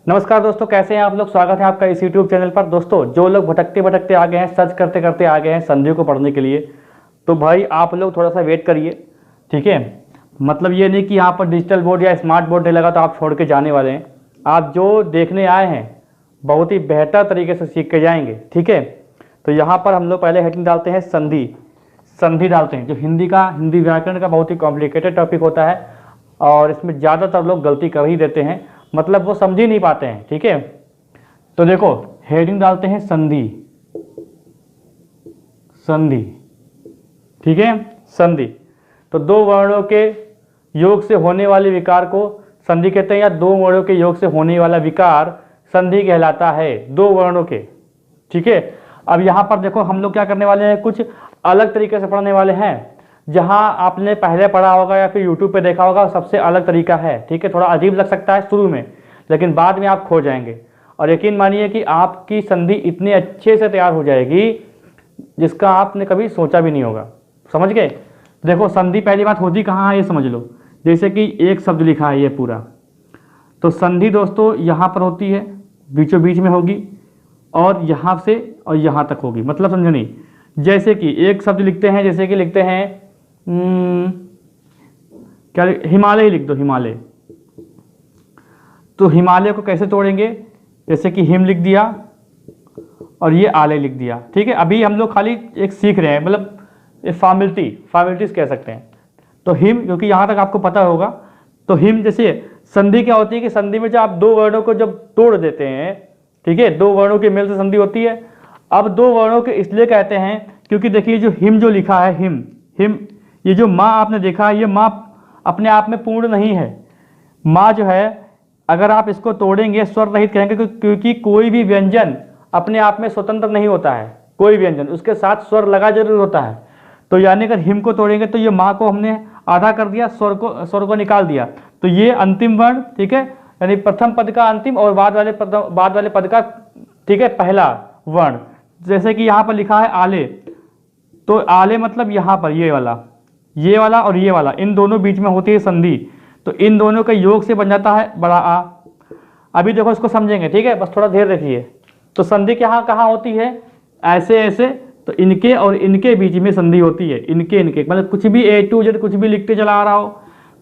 नमस्कार दोस्तों, कैसे हैं आप लोग। स्वागत है आपका इस YouTube चैनल पर। दोस्तों, जो लोग भटकते भटकते आ गए हैं, सर्च करते करते आ गए हैं संधियों को पढ़ने के लिए, तो भाई आप लोग थोड़ा सा वेट करिए, ठीक है। मतलब ये नहीं कि यहाँ पर डिजिटल बोर्ड या स्मार्ट बोर्ड नहीं लगा तो आप छोड़ के जाने वाले हैं। आप जो देखने आए हैं बहुत ही बेहतर तरीके से सीख के जाएंगे, ठीक है। तो यहाँ पर हम लोग पहले हेडिंग डालते हैं संधि। संधि डालते हैं, जो हिंदी व्याकरण का बहुत ही कॉम्प्लिकेटेड टॉपिक होता है और इसमें ज़्यादातर लोग गलती कर ही देते हैं, मतलब वो समझ ही नहीं पाते हैं, ठीक है। तो देखो, हेडिंग डालते हैं संधि। संधि, ठीक है, संधि। तो दो वर्णों के योग से होने वाले विकार को संधि कहते हैं, या दो वर्णों के योग से होने वाला विकार संधि कहलाता है, दो वर्णों के, ठीक है। अब यहाँ पर देखो, हम लोग क्या करने वाले हैं, कुछ अलग तरीके से पढ़ने वाले हैं। जहाँ आपने पहले पढ़ा होगा या फिर यूट्यूब पे देखा होगा, सबसे अलग तरीका है, ठीक है। थोड़ा अजीब लग सकता है शुरू में, लेकिन बाद में आप खो जाएंगे। और यकीन मानिए कि आपकी संधि इतने अच्छे से तैयार हो जाएगी जिसका आपने कभी सोचा भी नहीं होगा। समझ गए। देखो, संधि पहली बात होती कहाँ है ये समझ लो। जैसे कि एक शब्द लिखा है ये पूरा, तो संधि दोस्तों यहाँ पर होती है, बीचों बीच में होगी, और यहाँ से और यहाँ तक होगी। मतलब समझो नहीं, जैसे कि एक शब्द लिखते हैं, जैसे कि लिखते हैं क्या, हिमालय लिख दो, हिमालय। तो हिमालय को कैसे तोड़ेंगे, जैसे कि हिम लिख दिया और ये आलय लिख दिया, ठीक है। अभी हम लोग खाली एक सीख रहे हैं, मतलब फॉर्मेलिटीज कह सकते हैं। तो हिम, क्योंकि यहाँ तक आपको पता होगा, तो हिम जैसे संधि क्या होती है कि संधि में जब आप दो वर्णों को जब तोड़ देते हैं, ठीक है, दो वर्णों के मेल से संधि होती है। अब दो वर्णों के इसलिए कहते हैं क्योंकि देखिए, जो हिम जो लिखा है, हिम हिम, ये जो माँ आपने देखा है, ये माँ अपने आप में पूर्ण नहीं है। माँ जो है, अगर आप इसको तोड़ेंगे स्वर रहित कहेंगे, क्योंकि कोई भी व्यंजन अपने आप में स्वतंत्र नहीं होता है। कोई व्यंजन उसके साथ स्वर लगा जरूर होता है। तो यानी अगर हिम को तोड़ेंगे तो ये माँ को हमने आधा कर दिया, स्वर को निकाल दिया, तो ये अंतिम वर्ण, ठीक है, यानी प्रथम पद का अंतिम और बाद वाले पद का, ठीक है, पहला वर्ण। जैसे कि यहाँ पर लिखा है आले, तो आले मतलब यहाँ पर ये वाला और ये वाला, इन दोनों बीच में होती है संधि। तो इन दोनों का योग से बन जाता है बड़ा आ। अभी देखो, इसको समझेंगे, ठीक है, बस थोड़ा धैर्य रखिए। तो संधि कहाँ होती है, ऐसे ऐसे, तो इनके और इनके बीच में संधि होती है। इनके मतलब कुछ भी A to Z कुछ भी लिखते चला आ रहा हो,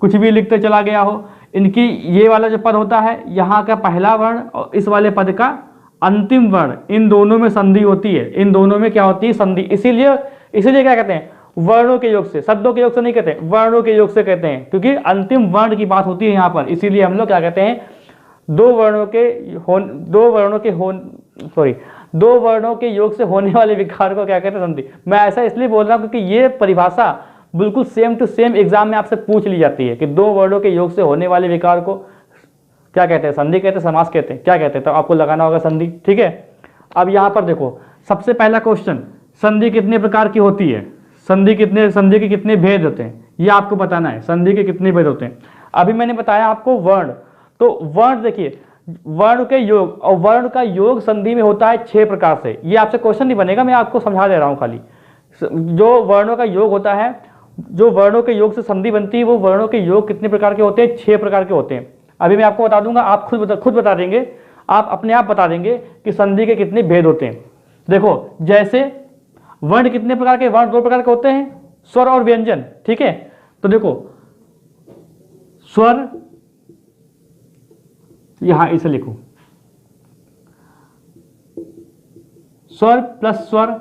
कुछ भी लिखते चला गया हो, इनकी ये वाला जो पद होता है, यहाँ का पहला वर्ण और इस वाले पद का अंतिम वर्ण, इन दोनों में संधि होती है। इन दोनों में क्या होती है, संधि। इसीलिए क्या कहते हैं, वर्णों के योग से, शब्दों के योग से नहीं कहते, वर्णों के योग से कहते हैं, क्योंकि अंतिम वर्ण की बात होती है यहाँ पर। इसीलिए हम लोग क्या कहते हैं, दो वर्णों के योग से होने वाले विकार को क्या कहते हैं, संधि। मैं ऐसा इसलिए बोल रहा हूँ क्योंकि ये परिभाषा बिल्कुल सेम टू सेम एग्जाम में आपसे पूछ ली जाती है कि दो वर्णों के योग से होने वाले विकार को क्या कहते हैं, संधि कहते हैं, समास कहते हैं, क्या कहते हैं, तो आपको लगाना होगा संधि, ठीक है। अब यहाँ पर देखो, सबसे पहला क्वेश्चन, संधि कितने प्रकार की होती है, संधि के कितने भेद होते हैं, ये आपको बताना है। संधि के कितने भेद होते हैं। अभी मैंने बताया आपको वर्ण, तो वर्ण देखिए, वर्ण के योग, और वर्ण का योग संधि में होता है 6 प्रकार से। ये आपसे क्वेश्चन नहीं बनेगा, मैं आपको समझा दे रहा हूँ खाली। जो वर्णों का योग होता है, जो वर्णों के योग से संधि बनती है, वो वर्णों के योग कितने प्रकार के होते हैं, 6 प्रकार के होते हैं। अभी मैं आपको बता दूंगा, आप खुद बता देंगे, आप अपने आप बता देंगे कि संधि के कितने भेद होते हैं। देखो, जैसे वर्ण कितने प्रकार के, वर्ण 2 प्रकार के होते हैं, स्वर और व्यंजन, ठीक है। तो देखो, स्वर, यहां इसे लिखो, स्वर प्लस स्वर,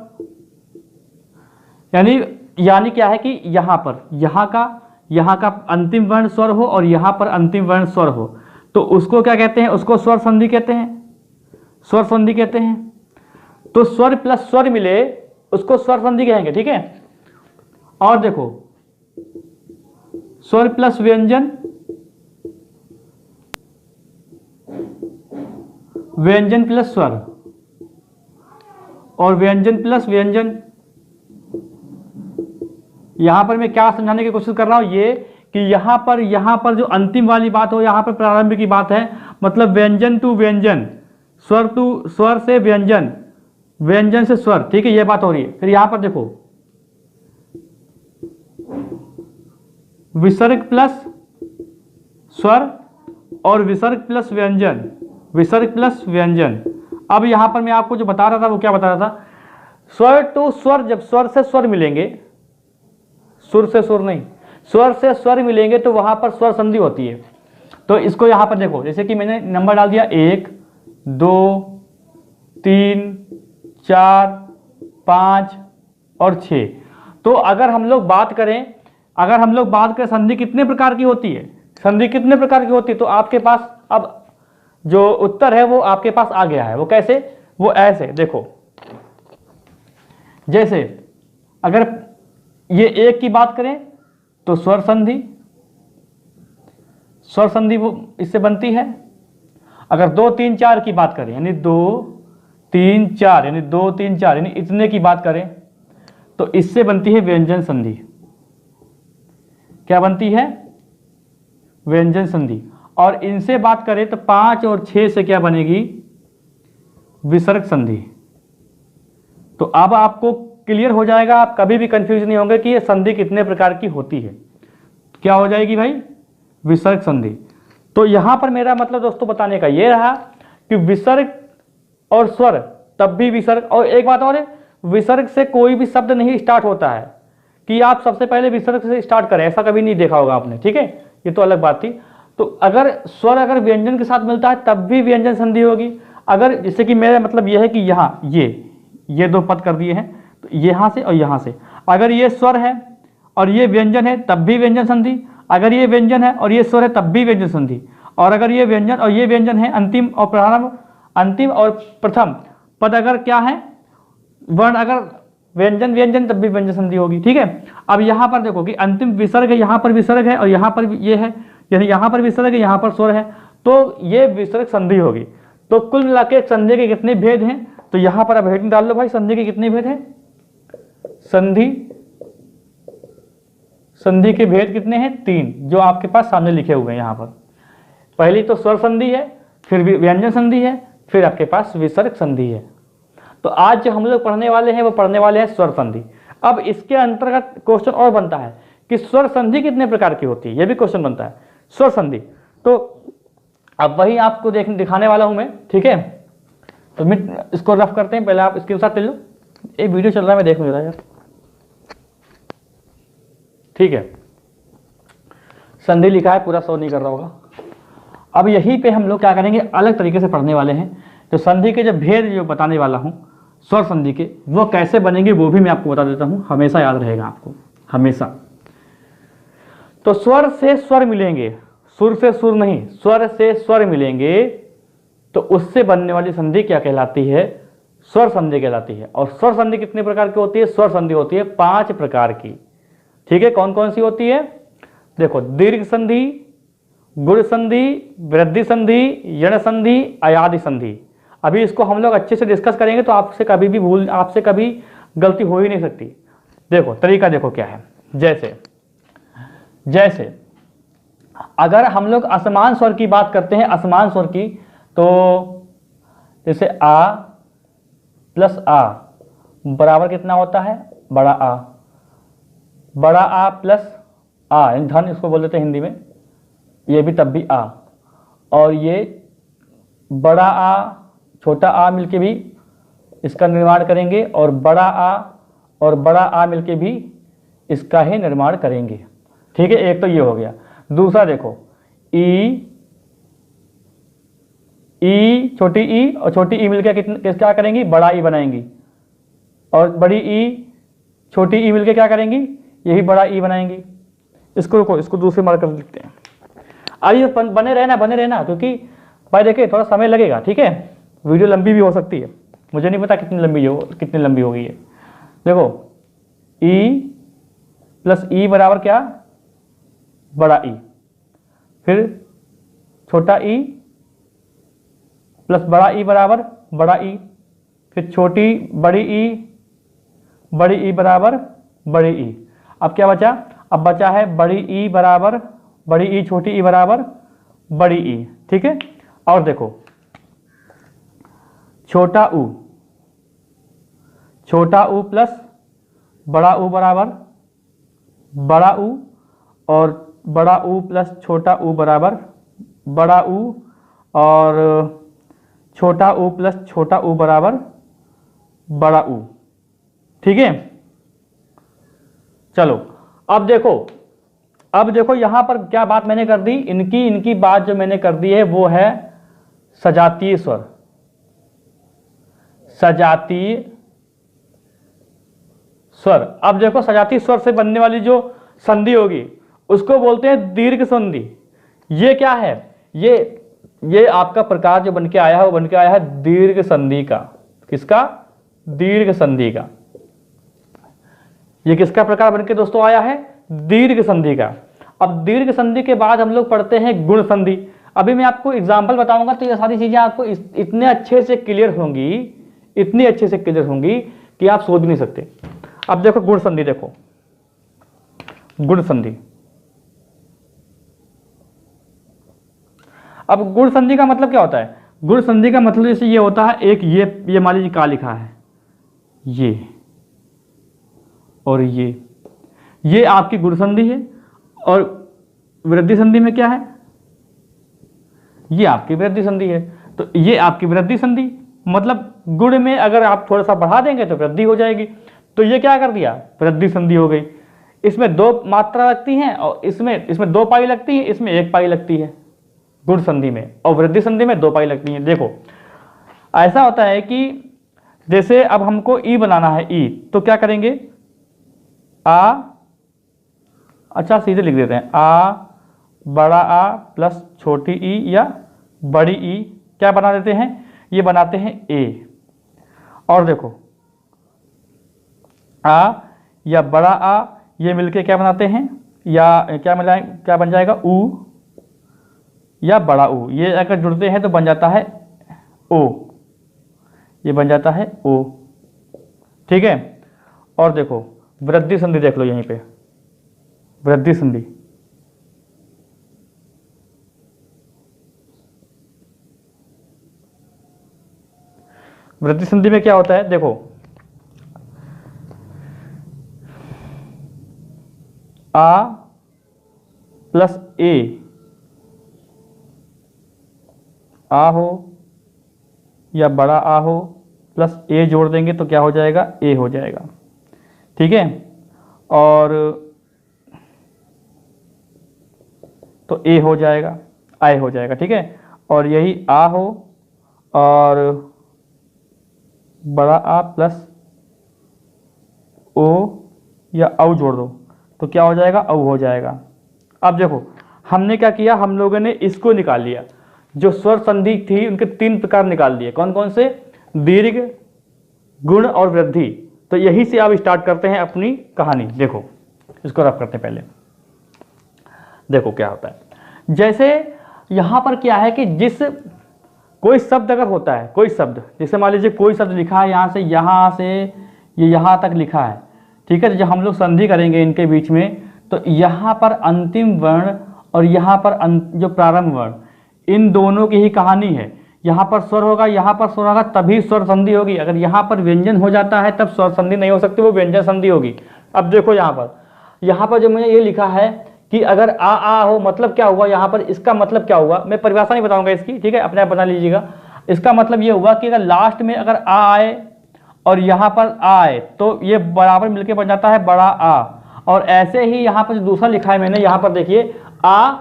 यानी क्या है कि यहां का अंतिम वर्ण स्वर हो और यहां पर अंतिम वर्ण स्वर हो, तो उसको क्या कहते हैं, उसको स्वर संधि कहते हैं, स्वर संधि कहते हैं। तो स्वर प्लस स्वर मिले उसको स्वर संधि कहेंगे, ठीक है। और देखो, स्वर प्लस व्यंजन, व्यंजन प्लस स्वर, और व्यंजन प्लस व्यंजन। यहां पर मैं क्या समझाने की कोशिश कर रहा हूं, ये कि यहां पर जो अंतिम वाली बात हो, यहां पर प्रारंभ की बात है, मतलब व्यंजन टू व्यंजन, स्वर टू स्वर से व्यंजन, व्यंजन से स्वर, ठीक है, ये बात हो रही है। फिर यहां पर देखो, विसर्ग प्लस स्वर और विसर्ग प्लस व्यंजन, विसर्ग प्लस व्यंजन। अब यहां पर मैं आपको जो बता रहा था वो क्या बता रहा था, स्वर टू स्वर, जब स्वर से स्वर मिलेंगे, सुर से सुर नहीं, स्वर से स्वर मिलेंगे तो वहां पर स्वर संधि होती है। तो इसको यहां पर देखो, जैसे कि मैंने नंबर डाल दिया 1 2 3 4 5 और 6। तो अगर हम लोग बात करें संधि कितने प्रकार की होती है, संधि कितने प्रकार की होती है, तो आपके पास अब जो उत्तर है वो आपके पास आ गया है। वो कैसे, वो ऐसे देखो, जैसे अगर ये एक की बात करें तो स्वर संधि वो इससे बनती है। अगर 2 3 4 की बात करें, यानी 2 3 4, यानी 2 3 4 यानी इतने की बात करें, तो इससे बनती है व्यंजन संधि। क्या बनती है, व्यंजन संधि। और इनसे बात करें तो 5 और 6 से क्या बनेगी, विसर्ग संधि। तो अब आपको क्लियर हो जाएगा, आप कभी भी कंफ्यूज नहीं होंगे कि ये संधि कितने प्रकार की होती है। क्या हो जाएगी भाई, विसर्ग संधि। तो यहां पर मेरा मतलब दोस्तों बताने का ये रहा कि विसर्ग और स्वर तब भी विसर्ग, और एक बात और है, विसर्ग से कोई भी शब्द नहीं स्टार्ट होता है कि आप सबसे पहले विसर्ग से स्टार्ट करें, ऐसा कभी नहीं देखा होगा आपने, ठीक है, ये तो अलग बात थी। तो अगर स्वर अगर व्यंजन के साथ मिलता है तब भी व्यंजन संधि होगी। अगर जैसे कि मेरा मतलब यह है कि यहाँ ये 2 पद कर दिए हैं, तो यहाँ से और यहाँ से, अगर ये स्वर है और ये व्यंजन है तब भी व्यंजन संधि, अगर ये व्यंजन है और ये स्वर है तब भी व्यंजन संधि, और अगर ये व्यंजन और ये व्यंजन है, अंतिम और प्रथम पद अगर क्या है, वर्ण अगर व्यंजन तब भी व्यंजन संधि होगी, ठीक है। अब यहाँ पर देखो कि अंतिम विसर्ग है, यहाँ पर विसर्ग है और यहाँ पर ये है, यानी यहाँ पर विसर्ग है, यहाँ पर स्वर है, तो ये विसर्ग संधि होगी। तो कुल मिला के संधि के कितने भेद हैं, तो यहाँ पर अब हेडिंग डाल लो भाई, संधि के कितने भेद हैं, संधि के भेद कितने हैं, 3, जो आपके पास सामने लिखे हुए हैं यहाँ पर। पहली तो स्वर संधि है, फिर व्यंजन संधि है, फिर आपके पास विसर्ग संधि है। तो आज जो हम लोग पढ़ने वाले हैं वो पढ़ने वाले हैं स्वर संधि। अब इसके अंतर्गत क्वेश्चन और बनता है कि स्वर संधि कितने प्रकार की होती है, ये भी क्वेश्चन बनता है, स्वर संधि। तो अब वही आपको दिखाने वाला हूं मैं, ठीक है। तो इसको रफ करते हैं, पहले आप स्क्रीनशॉट ले लो, एक वीडियो चल रहा है मैं देख नहीं रहा यार, ठीक है। संधि लिखा है, पूरा शो नहीं कर रहा होगा। अब यहीं पे हम लोग क्या करेंगे, अलग तरीके से पढ़ने वाले हैं। तो संधि के जो भेद जो बताने वाला हूं स्वर संधि के, वो कैसे बनेंगे वो भी मैं आपको बता देता हूं, हमेशा याद रहेगा आपको, हमेशा। तो स्वर से स्वर मिलेंगे, सुर से सुर नहीं, स्वर से स्वर मिलेंगे, तो उससे बनने वाली संधि क्या कहलाती है, स्वर संधि कहलाती है। और स्वर संधि कितने प्रकार की होती है, स्वर संधि होती है 5 प्रकार की, ठीक है। कौन कौन सी होती है, देखो, दीर्घ संधि, गुण संधि, वृद्धि संधि, यण संधि, अयादि संधि। अभी इसको हम लोग अच्छे से डिस्कस करेंगे तो आपसे कभी गलती हो ही नहीं सकती। देखो तरीका देखो क्या है, जैसे अगर हम लोग असमान स्वर की बात करते हैं, असमान स्वर की, तो जैसे आ प्लस आ बराबर कितना होता है, बड़ा आ प्लस आ, धन इसको बोल देते हैं हिंदी में, ये भी तब भी आ, और ये बड़ा आ छोटा आ मिलके भी इसका निर्माण करेंगे, और बड़ा आ और बड़ा आ मिलके भी इसका ही निर्माण करेंगे, ठीक है। एक तो ये हो गया। दूसरा देखो, ई छोटी ई और छोटी ई मिलकर क्या करेंगी, बड़ा ई बनाएंगी, और बड़ी ई छोटी ई मिलकर क्या करेंगी, यही बड़ा ई बनाएंगी। इसको रुको, इसको दूसरे मार्कर लिखते हैं। आइए बने रहना, क्योंकि भाई देखिए थोड़ा समय लगेगा, ठीक है। वीडियो लंबी भी हो सकती है, मुझे नहीं पता कितनी लंबी होगी है। देखो, ई प्लस ई बराबर क्या, बड़ा ई, फिर छोटा ई प्लस बड़ा ई बराबर बड़ा ई, फिर बड़ी ई बराबर बड़ी ई। अब क्या बचा, अब बचा है बड़ी ई बराबर बड़ी ई, छोटी ई बराबर बड़ी ई, ठीक है। और देखो, छोटा ऊ प्लस बड़ा ऊ बराबर बड़ा ऊ, और बड़ा ऊ प्लस छोटा ऊ बराबर बड़ा ऊ, और छोटा ऊ प्लस छोटा ऊ बराबर बड़ा ऊ। ठीक है, चलो अब देखो यहां पर क्या बात मैंने कर दी, इनकी बात जो मैंने कर दी है वो है सजातीय स्वर। सजातीय स्वर। अब देखो सजातीय स्वर से बनने वाली जो संधि होगी उसको बोलते हैं दीर्घ संधि। ये क्या है, ये आपका प्रकार जो बन के आया है वो बन के आया है दीर्घ संधि का। किसका? दीर्घ संधि का। ये किसका प्रकार बन के दोस्तों आया है? दीर्घ संधि का। अब दीर्घ संधि के बाद हम लोग पढ़ते हैं गुण संधि। अभी मैं आपको एग्जाम्पल बताऊंगा तो ये सारी चीजें आपको इतने अच्छे से क्लियर होंगी, इतनी अच्छे से क्लियर होंगी कि आप सोच भी नहीं सकते। अब देखो गुण संधि, देखो गुण संधि। अब गुण संधि का मतलब क्या होता है? गुण संधि का मतलब जैसे ये होता है, एक ये मान लीजिए क्या लिखा है, ये और ये आपकी गुण संधि है। और वृद्धि संधि में क्या है? ये आपकी वृद्धि संधि है। तो ये आपकी वृद्धि संधि, मतलब गुण में अगर आप थोड़ा सा बढ़ा देंगे तो वृद्धि हो जाएगी। तो ये क्या कर दिया? वृद्धि संधि हो गई। इसमें 2 मात्रा लगती हैं और इसमें 2 पाई लगती है, इसमें 1 पाई लगती है गुण संधि में, और वृद्धि संधि में 2 पाई लगती है। देखो ऐसा होता है कि जैसे अब हमको ई बनाना है, ई, तो क्या करेंगे? अच्छा सीधे लिख देते हैं, आ बड़ा आ प्लस छोटी ई या बड़ी ई, क्या बना देते हैं? ये बनाते हैं ए। और देखो आ या बड़ा आ ये मिलके क्या बनाते हैं? या क्या बन जाएगा? ऊ या बड़ा ऊ। ये अगर जुड़ते हैं तो बन जाता है ओ, ये बन जाता है ओ। ठीक है, और देखो वृद्धि संधि देख लो यहीं पे, वृद्धि संधि। वृद्धि संधि में क्या होता है? देखो आ प्लस ए, आ हो या बड़ा आ हो प्लस ए जोड़ देंगे तो क्या हो जाएगा? ए हो जाएगा। ठीक है, और तो ए हो जाएगा, आय हो जाएगा। ठीक है, और यही आ हो और बड़ा आ प्लस ओ या औ जोड़ दो तो क्या हो जाएगा? औ हो जाएगा। अब देखो हमने क्या किया, हम लोगों ने इसको निकाल लिया, जो स्वर संधि थी उनके 3 प्रकार निकाल दिए। कौन कौन से? दीर्घ, गुण और वृद्धि। तो यही से अब स्टार्ट करते हैं अपनी कहानी। देखो इसको रफ करते हैं पहले। देखो क्या होता है, जैसे यहां पर क्या है कि जिस कोई शब्द अगर होता है, कोई शब्द, जैसे मान लीजिए कोई शब्द लिखा है यहाँ से ये यहाँ तक लिखा है। ठीक है, तो जब हम लोग संधि करेंगे इनके बीच में तो यहाँ पर अंतिम वर्ण और यहाँ पर जो प्रारंभ वर्ण, इन दोनों की ही कहानी है। यहाँ पर स्वर होगा, यहाँ पर स्वर होगा, तभी स्वर संधि होगी। अगर यहाँ पर व्यंजन हो जाता है तब स्वर संधि नहीं हो सकती, वो व्यंजन संधि होगी। अब देखो यहाँ पर जो मैंने ये लिखा है कि अगर आ हो, मतलब क्या हुआ यहाँ पर? इसका मतलब क्या हुआ? मैं परिभाषा नहीं बताऊंगा इसकी, ठीक है, अपने आप बना लीजिएगा। इसका मतलब ये हुआ कि अगर लास्ट में अगर आ आए और यहाँ पर आ आए तो ये बराबर मिलके बन जाता है बड़ा आ। और ऐसे ही यहाँ पर जो दूसरा लिखा है मैंने, यहाँ पर देखिए आ,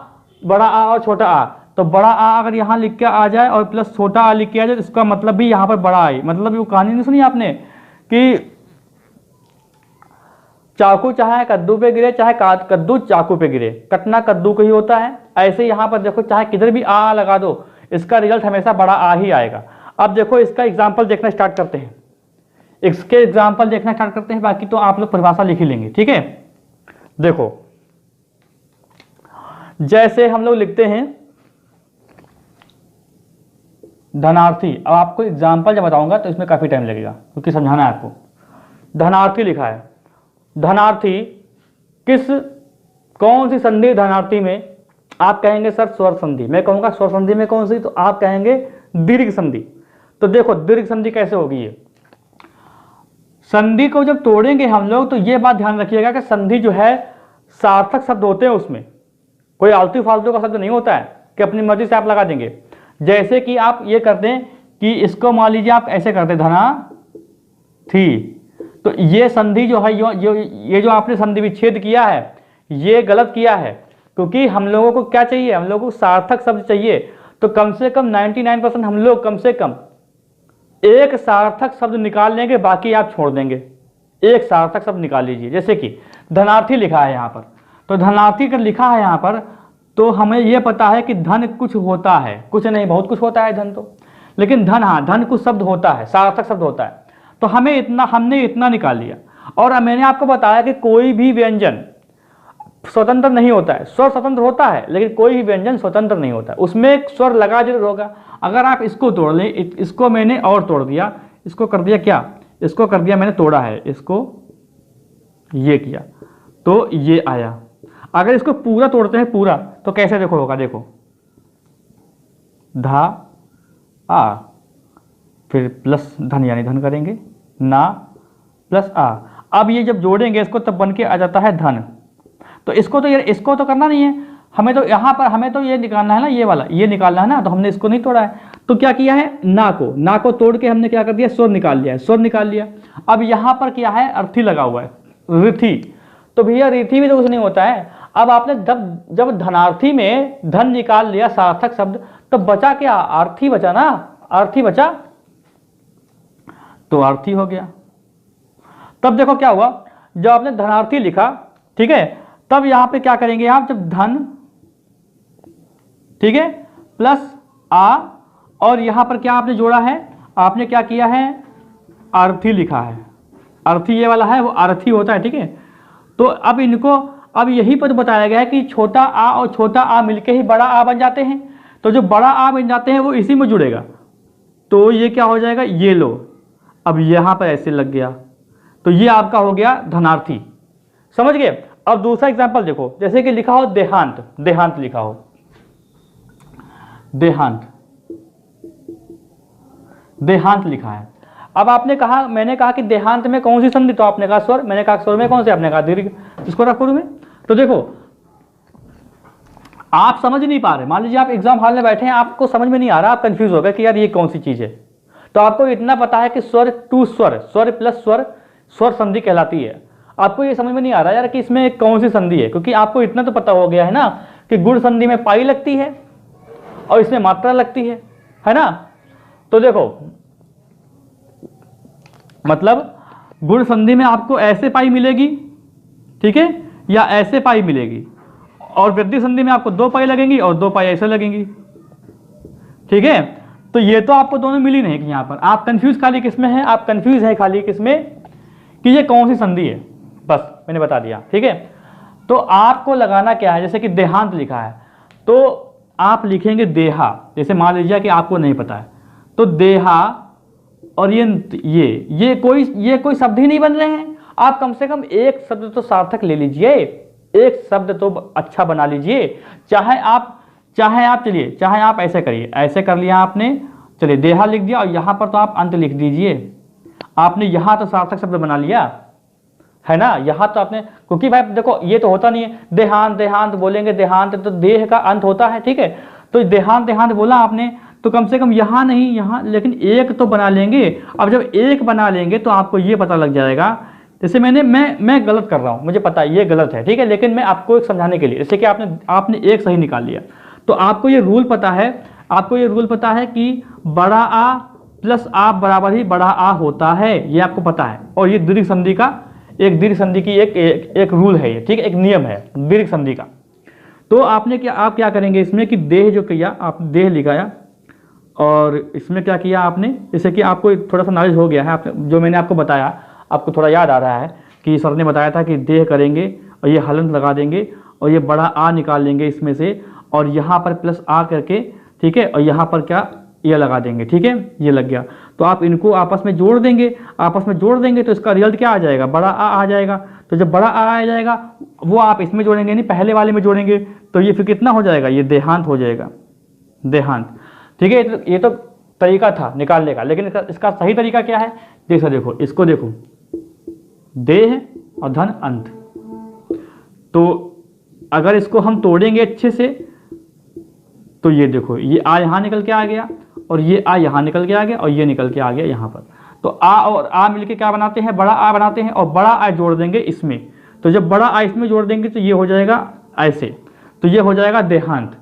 बड़ा आ और छोटा आ, तो बड़ा आ अगर यहाँ लिख के आ जाए और प्लस छोटा आ लिख के आ जाए तो इसका मतलब भी यहाँ पर बड़ा आई। मतलब वो कहानी नहीं सुनी आपने कि चाकू चाहे कद्दू पे गिरे, चाहे कद्दू चाकू पे गिरे, कटना कद्दू को ही होता है। ऐसे यहाँ पर देखो चाहे किधर भी आ लगा दो, इसका रिजल्ट हमेशा बड़ा आ ही आएगा। अब देखो इसका एग्जाम्पल देखना स्टार्ट करते हैं, इसके एग्जाम्पल देखना स्टार्ट करते हैं, बाकी तो आप लोग परिभाषा लिख ही लेंगे। ठीक है, देखो जैसे हम लोग लिखते हैं धनार्थी। अब आपको एग्जाम्पल जब बताऊंगा तो इसमें काफी टाइम लगेगा क्योंकि समझाना है आपको। धनार्थी लिखा है, धनार्थी कौन सी संधि? धनार्थी में आप कहेंगे सर स्वर संधि, मैं कहूंगा स्वर संधि में कौन सी, तो आप कहेंगे दीर्घ संधि। तो देखो दीर्घ संधि कैसे होगी? ये संधि को जब तोड़ेंगे हम लोग तो ये बात ध्यान रखिएगा कि संधि जो है सार्थक शब्द होते हैं, उसमें कोई आलतू फालतू का शब्द नहीं होता है कि अपनी मर्जी से आप लगा देंगे। जैसे कि आप ये कर दें कि इसको मान लीजिए आप ऐसे करते धना थी, तो ये संधि जो है ये जो आपने संधि विच्छेद किया है ये गलत किया है, क्योंकि हम लोगों को क्या चाहिए, हम लोगों को सार्थक शब्द चाहिए। तो कम से कम 99% हम लोग कम से कम एक सार्थक शब्द निकाल लेंगे, बाकी आप छोड़ देंगे। एक सार्थक शब्द निकाल लीजिए, जैसे कि धनार्थी लिखा है यहाँ पर, तो धनार्थी का लिखा है यहाँ पर, तो हमें यह पता है कि धन कुछ होता है, कुछ नहीं बहुत कुछ होता है धन तो, लेकिन धन, हाँ धन कुछ शब्द होता है, सार्थक शब्द होता है। तो हमने इतना निकाल लिया। और मैंने आपको बताया कि कोई भी व्यंजन स्वतंत्र नहीं होता है, स्वर स्वतंत्र होता है, लेकिन कोई भी व्यंजन स्वतंत्र नहीं होता है, उसमें एक स्वर लगा जरूर होगा। अगर आप इसको तोड़ लें, इसको मैंने और तोड़ दिया, इसको कर दिया क्या, इसको कर दिया मैंने तोड़ा है, इसको ये किया तो ये आया। अगर इसको पूरा तोड़ते हैं पूरा, तो कैसे देखो होगा, देखो धा आ, फिर प्लस धन यानी धन करेंगे, ना प्लस आ। अब ये जब जोड़ेंगे इसको तब बन के आ जाता है धन। तो इसको तो यार इसको तो करना नहीं है, हमें तो यहाँ पर हमें तो ये निकालना है ना, ये वाला ये निकालना है ना, तो हमने इसको नहीं तोड़ा है। तो क्या किया है, ना को तोड़ के हमने क्या कर दिया, स्वर निकाल लिया है, स्वर निकाल लिया। अब यहाँ पर क्या है, अर्थी लगा हुआ है, रिथी। तो भैया रिथी भी तो कुछ नहीं होता है। अब आपने जब धनार्थी में धन निकाल लिया सार्थक शब्द, तो बचा क्या, अर्थी बचा ना, अर्थी बचा, तो अर्थी हो गया। तब देखो क्या हुआ, जब आपने धनार्थी लिखा, ठीक है, तब यहां पे क्या करेंगे आप, जब धन, ठीक है, प्लस आ, और यहां पर क्या आपने जोड़ा है, आपने क्या किया है, अर्थी लिखा है। अर्थी ये वाला है, वो अर्थी होता है, ठीक है। तो अब इनको, अब यही पर बताया गया है कि छोटा आ और छोटा आ मिलके ही बड़ा आ बन जाते हैं। तो जो बड़ा आ बन जाते हैं वो इसी में जुड़ेगा, तो ये क्या हो जाएगा, ये लो, अब यहां पर ऐसे लग गया, तो ये आपका हो गया धनार्थी। समझ गए। अब दूसरा एग्जांपल देखो, जैसे कि लिखा हो देहांत, देहांत लिखा हो, देहांत, देहांत लिखा है। अब आपने कहा, मैंने कहा कि देहांत में कौन सी संधि, तो आपने कहा स्वर, मैंने कहा स्वर में कौन से, आपने कहा दीर्घ, इसको रखो में। तो देखो आप समझ नहीं पा रहे, मान लीजिए आप एग्जाम हॉल में बैठे हैं, आपको समझ में नहीं आ रहा, आप कंफ्यूज हो गए कि यार ये कौन सी चीज है। तो आपको इतना पता है कि स्वर टू स्वर, स्वर प्लस स्वर, स्वर संधि कहलाती है। आपको ये समझ में नहीं आ रहा यार कि इसमें कौन सी संधि है, क्योंकि आपको इतना तो पता हो गया है ना कि गुण संधि में पाई लगती है और इसमें मात्रा लगती है ना। तो देखो मतलब गुण संधि में आपको ऐसे पाई मिलेगी, ठीक है, या ऐसे पाई मिलेगी, और वृद्धि संधि में आपको 2 पाई लगेंगी और 2 पाई ऐसे लगेंगी, ठीक है। तो ये तो आपको दोनों मिली नहीं कि यहां पर आप कंफ्यूज खाली किसमें है, आप कंफ्यूज है खाली किसमें कि ये कौन सी संधि है, बस मैंने बता दिया, ठीक है। तो आपको लगाना क्या है, जैसे कि देहांत लिखा है तो आप लिखेंगे देहा, जैसे मान लीजिए कि आपको नहीं पता है, तो देहा, और ये कोई शब्द ही नहीं बन रहे हैं। आप कम से कम एक शब्द तो सार्थक ले लीजिए, एक शब्द तो अच्छा बना लीजिए। चाहे आप चलिए, चाहे आप ऐसे करिए, ऐसे कर लिया आपने, चलिए देहा लिख दिया और यहां पर तो आप अंत लिख दीजिए। आपने यहां तो सार्थक शब्द बना लिया है ना, यहां तो आपने, क्योंकि भाई देखो ये तो होता नहीं है, देहांत देहांत बोलेंगे, देहांत तो देह का अंत होता है, ठीक है। तो देहांत देहांत बोला आपने, तो कम से कम यहां नहीं, यहां, लेकिन एक तो बना लेंगे। अब जब एक बना लेंगे तो आपको ये पता लग जाएगा, जैसे मैं गलत कर रहा हूं, मुझे पता है ये गलत है, ठीक है, लेकिन मैं आपको एक समझाने के लिए, जैसे कि आपने एक सही निकाल लिया, तो आपको ये रूल पता है, आपको ये रूल पता है कि बड़ा आ प्लस आ बराबर ही बड़ा आ होता है, ये आपको पता है। और ये दीर्घ संधि का, एक दीर्घ संधि की एक रूल है ये, ठीक है, एक नियम है दीर्घ संधि का। तो आप क्या करेंगे इसमें कि देह जो किया, आप देह लिखाया, और इसमें क्या किया आपने, जैसे कि आपको थोड़ा सा नॉलेज हो गया है, आपने जो मैंने आपको बताया आपको थोड़ा याद आ रहा है कि सर ने बताया था कि देह करेंगे और ये हलंत लगा देंगे और ये बड़ा आ निकाल लेंगे इसमें से, और यहाँ पर प्लस आ करके, ठीक है, और यहाँ पर क्या ये लगा देंगे, ठीक है, ये लग गया। तो आप इनको आपस में जोड़ देंगे, तो इसका रिजल्ट क्या आ जाएगा, बड़ा आ जाएगा। तो जब बड़ा आ जाएगा वो आप इसमें जोड़ेंगे नहीं, पहले वाले में जोड़ेंगे, तो ये फिर कितना हो जाएगा, ये देहांत हो जाएगा, देहांत, ठीक है। ये तो तरीका था निकालने का, लेकिन इसका सही तरीका क्या है, जैसा देखो, इसको देखो, देह और धन अंत। तो अगर इसको हम तोड़ेंगे अच्छे से, तो ये देखो, ये आ यहाँ निकल के आ गया, और ये आ यहाँ निकल के आ गया और ये निकल के आ गया यहाँ पर। तो आ और आ मिलके क्या बनाते हैं, बड़ा आ बनाते हैं, और बड़ा आ जोड़ देंगे इसमें। तो जब बड़ा आ इसमें जोड़ देंगे तो ये हो जाएगा ऐसे, तो ये हो जाएगा देहांत।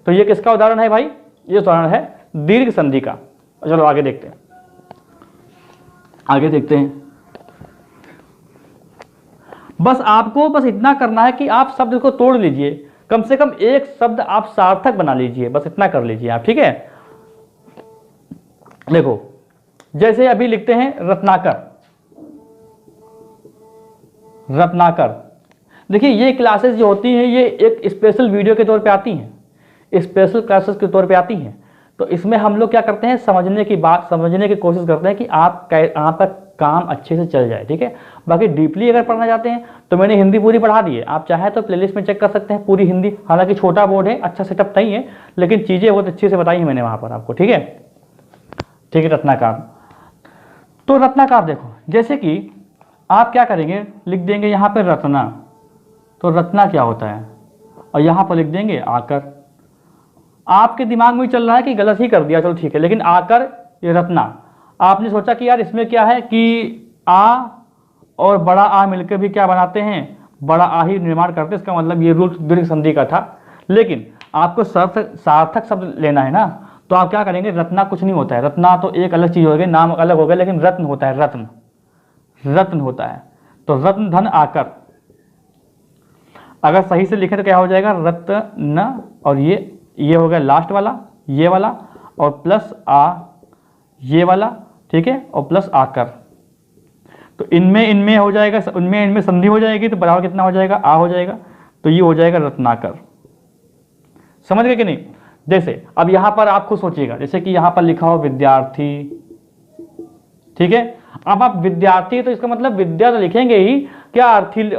तो ये किसका उदाहरण है भाई, ये उदाहरण है दीर्घ संधि का। चलो आगे देखते हैं, आगे देखते हैं। बस आपको बस इतना करना है कि आप शब्द को तोड़ लीजिए, कम से कम एक शब्द आप सार्थक बना लीजिए, बस इतना कर लीजिए आप, ठीक है। देखो जैसे अभी लिखते हैं रत्नाकर, रत्नाकर। देखिए ये क्लासेस जो होती हैं ये एक स्पेशल वीडियो के तौर पे आती हैं, स्पेशल क्लासेस के तौर पे आती हैं। तो इसमें हम लोग क्या करते हैं, समझने की बात, समझने की कोशिश करते हैं कि आपका काम अच्छे से चल जाए, ठीक है। बाकी डीपली अगर पढ़ना चाहते हैं तो मैंने हिंदी पूरी पढ़ा दी है, आप चाहे तो प्लेलिस्ट में चेक कर सकते हैं पूरी हिंदी। हालांकि छोटा बोर्ड है, अच्छा सेटअप नहीं है, लेकिन चीज़ें बहुत अच्छे से बताई हैं मैंने वहाँ पर आपको, ठीक है। ठीक है, रत्नाकर। तो रत्नाकर देखो, जैसे कि आप क्या करेंगे, लिख देंगे यहाँ पे रत्ना, तो रत्ना क्या होता है, और यहाँ पर लिख देंगे आकर। आपके दिमाग में चल रहा है कि गलत ही कर दिया, चलो ठीक है, लेकिन आकर ये रत्ना, आपने सोचा कि यार इसमें क्या है कि आ और बड़ा आ मिलकर भी क्या बनाते हैं, बड़ा आ ही निर्माण करते हैं, इसका मतलब ये रूल दीर्घ संधि का था। लेकिन आपको सार्थक शब्द लेना है ना, तो आप क्या करेंगे, रत्ना कुछ नहीं होता है, रत्ना तो एक अलग चीज हो गई, नाम अलग हो गया, लेकिन रत्न होता है, रत्न, रत्न होता है। तो रत्न धन आकर, अगर सही से लिखे तो क्या हो जाएगा, रत्न, और ये हो गया लास्ट वाला, ये वाला, और प्लस आ, ये वाला, ठीक है, और प्लस आकर। तो इनमें हो जाएगा, इनमें संधि हो जाएगी, तो बराबर कितना हो जाएगा, आ हो जाएगा, तो ये हो जाएगा रत्नाकर। समझ गए कि नहीं। जैसे अब यहां पर आप खुद सोचिएगा, जैसे कि यहां पर लिखा हो विद्यार्थी, ठीक है। अब आप विद्यार्थी, तो इसका मतलब विद्या तो लिखेंगे ही, क्या अर्थी,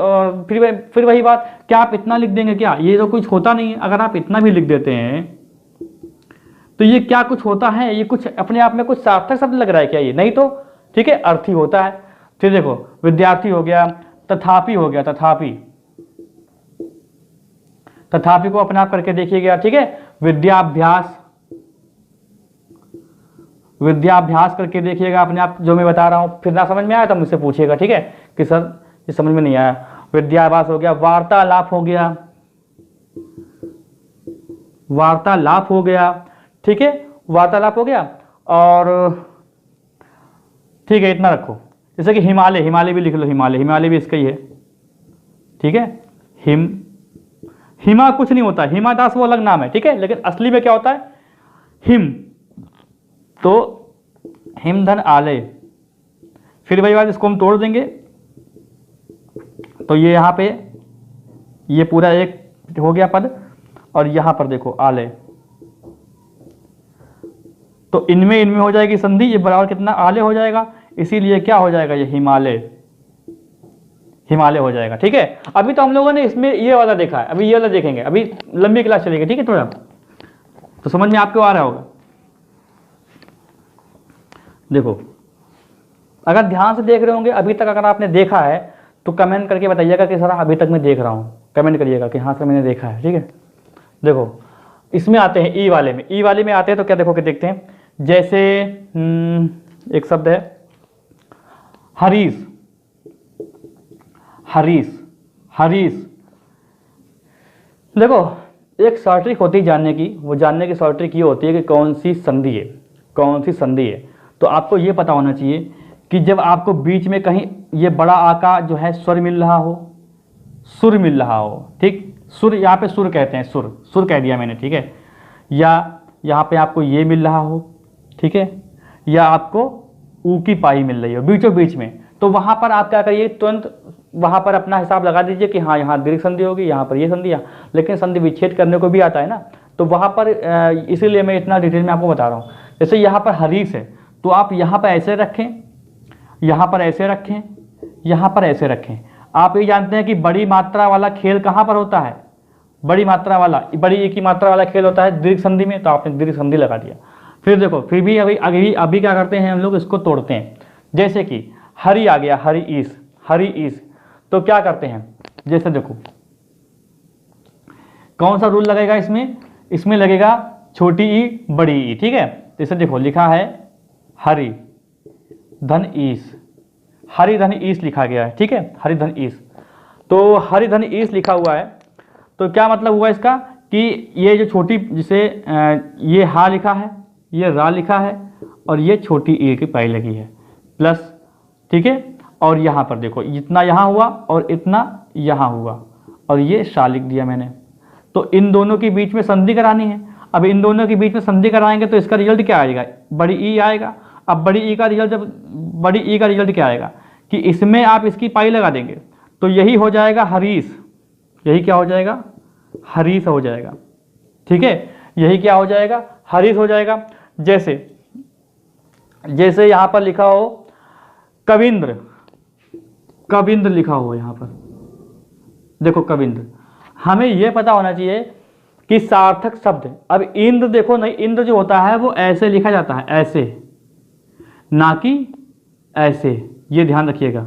फिर वही बात, क्या आप इतना लिख देंगे क्या, ये तो कुछ होता नहीं है। अगर आप इतना भी लिख देते हैं तो ये क्या कुछ होता है, ये कुछ अपने आप में कुछ सार्थक शब्द लग रहा है क्या, ये नहीं तो, ठीक है, अर्थी होता है। फिर देखो विद्यार्थी हो गया, तथापि हो गया, तथापि, तथापि को अपने आप करके देखिएगा, ठीक है। विद्याभ्यास, विद्याभ्यास करके देखिएगा अपने आप, जो मैं बता रहा हूं। फिर ना समझ में आया तो मुझसे पूछिएगा, ठीक है, कि सर ये समझ में नहीं आया। विद्याभ्यास हो गया, वार्तालाप हो गया, वार्तालाप हो गया, ठीक है, वार्तालाप हो गया। और ठीक है, इतना रखो। जैसे कि हिमालय, हिमालय भी लिख लो, हिमालय, हिमालय भी इसका ही है, ठीक है। हिमा कुछ नहीं होता, हिमा दास वो अलग नाम है, ठीक है, लेकिन असली में क्या होता है, हिम। तो हिमधन आलय, फिर वही बात, इसको हम तोड़ देंगे, तो ये यहां पे ये पूरा एक हो गया पद, और यहां पर देखो आलय, तो इनमें हो जाएगी संधि, ये बराबर कितना, आलय हो जाएगा, इसीलिए क्या हो जाएगा, ये हिमालय, हिमालय हो जाएगा, ठीक है। अभी तो हम लोगों ने इसमें ये वाला देखा है, अभी ये वाला देखेंगे, अभी लंबी क्लास चलेगी, ठीक है, थोड़ा तो समझ में आपको आ रहा होगा। देखो अगर ध्यान से देख रहे होंगे अभी तक, अगर आपने देखा है तो कमेंट करके बताइएगा कि सर अभी तक मैं देख रहा हूं, कमेंट करिएगा कि हाँ सर मैंने देखा है, ठीक है। देखो इसमें आते हैं ई वाले में, ई वाले में आते हैं तो क्या देखो कि देखते हैं, जैसे एक शब्द है हरीश, हरीश, हरीश। देखो एक शॉर्ट ट्रिक होती है जानने की, वो जानने की शॉर्ट ट्रिक ये होती है कि कौन सी संधि है, कौन सी संधि है। तो आपको ये पता होना चाहिए कि जब आपको बीच में कहीं ये बड़ा आ का जो है स्वर मिल रहा हो, सुर मिल रहा हो, ठीक, सुर यहाँ पे सुर कहते हैं, सुर, सुर कह दिया मैंने, ठीक है, या यहाँ पे आपको ये मिल रहा हो, ठीक है, या आपको ऊ की पाई मिल रही हो बीचों बीच में, तो वहाँ पर आप क्या करिए, तुरंत वहाँ पर अपना हिसाब लगा दीजिए कि हाँ यहाँ दीर्घ संधि होगी, यहाँ पर ये संधि, लेकिन संधि विच्छेद करने को भी आता है ना, तो वहाँ पर इसीलिए मैं इतना डिटेल में आपको बता रहा हूँ। जैसे यहाँ पर हरीश है, तो आप यहाँ पर ऐसे रखें, यहाँ पर ऐसे रखें, यहाँ पर ऐसे रखें। आप ये जानते हैं कि बड़ी मात्रा वाला खेल कहाँ पर होता है, बड़ी मात्रा वाला, बड़ी एक ही मात्रा वाला खेल होता है दीर्घ संधि में, तो आपने दीर्घ संधि लगा दिया। फिर देखो फिर भी अभी क्या करते हैं हम लोग, इसको तोड़ते हैं। जैसे कि हरि आ गया, हरि ईस, हरि ईस, तो क्या करते हैं, जैसे देखो कौन सा रूल लगेगा इसमें, इसमें लगेगा छोटी ई बड़ी ई, ठीक है। तो इसे देखो लिखा है हरि धन ईश, हरि धन ईश लिखा गया है, ठीक है, हरि धन ईश। तो हरि धन ईश लिखा हुआ है तो क्या मतलब हुआ इसका कि ये जो छोटी जिसे ये हा लिखा है, ये रा लिखा है और ये छोटी ई की पाई लगी है प्लस, ठीक है। और यहाँ पर देखो इतना यहाँ हुआ और इतना यहाँ हुआ और ये शा लिख दिया मैंने। तो इन दोनों के बीच में संधि करानी है। अब इन दोनों के बीच में संधि कराएंगे तो इसका रिजल्ट क्या आएगा, बड़ी ई आएगा। अब बड़ी ई का रिजल्ट, जब बड़ी ई का रिजल्ट क्या आएगा कि इसमें आप इसकी पाई लगा देंगे तो यही हो जाएगा हरीश, यही क्या हो जाएगा, हरीश हो जाएगा, ठीक है। यही क्या हो जाएगा, हरीश हो जाएगा। जैसे जैसे यहाँ पर लिखा हो कविंद्र, कविंद्र लिखा हो यहाँ पर, देखो कविंद्र, हमें यह पता होना चाहिए कि सार्थक शब्द। अब इंद्र देखो, नहीं, इंद्र जो होता है वो ऐसे लिखा जाता है, ऐसे, ना कि ऐसे, ये ध्यान रखिएगा।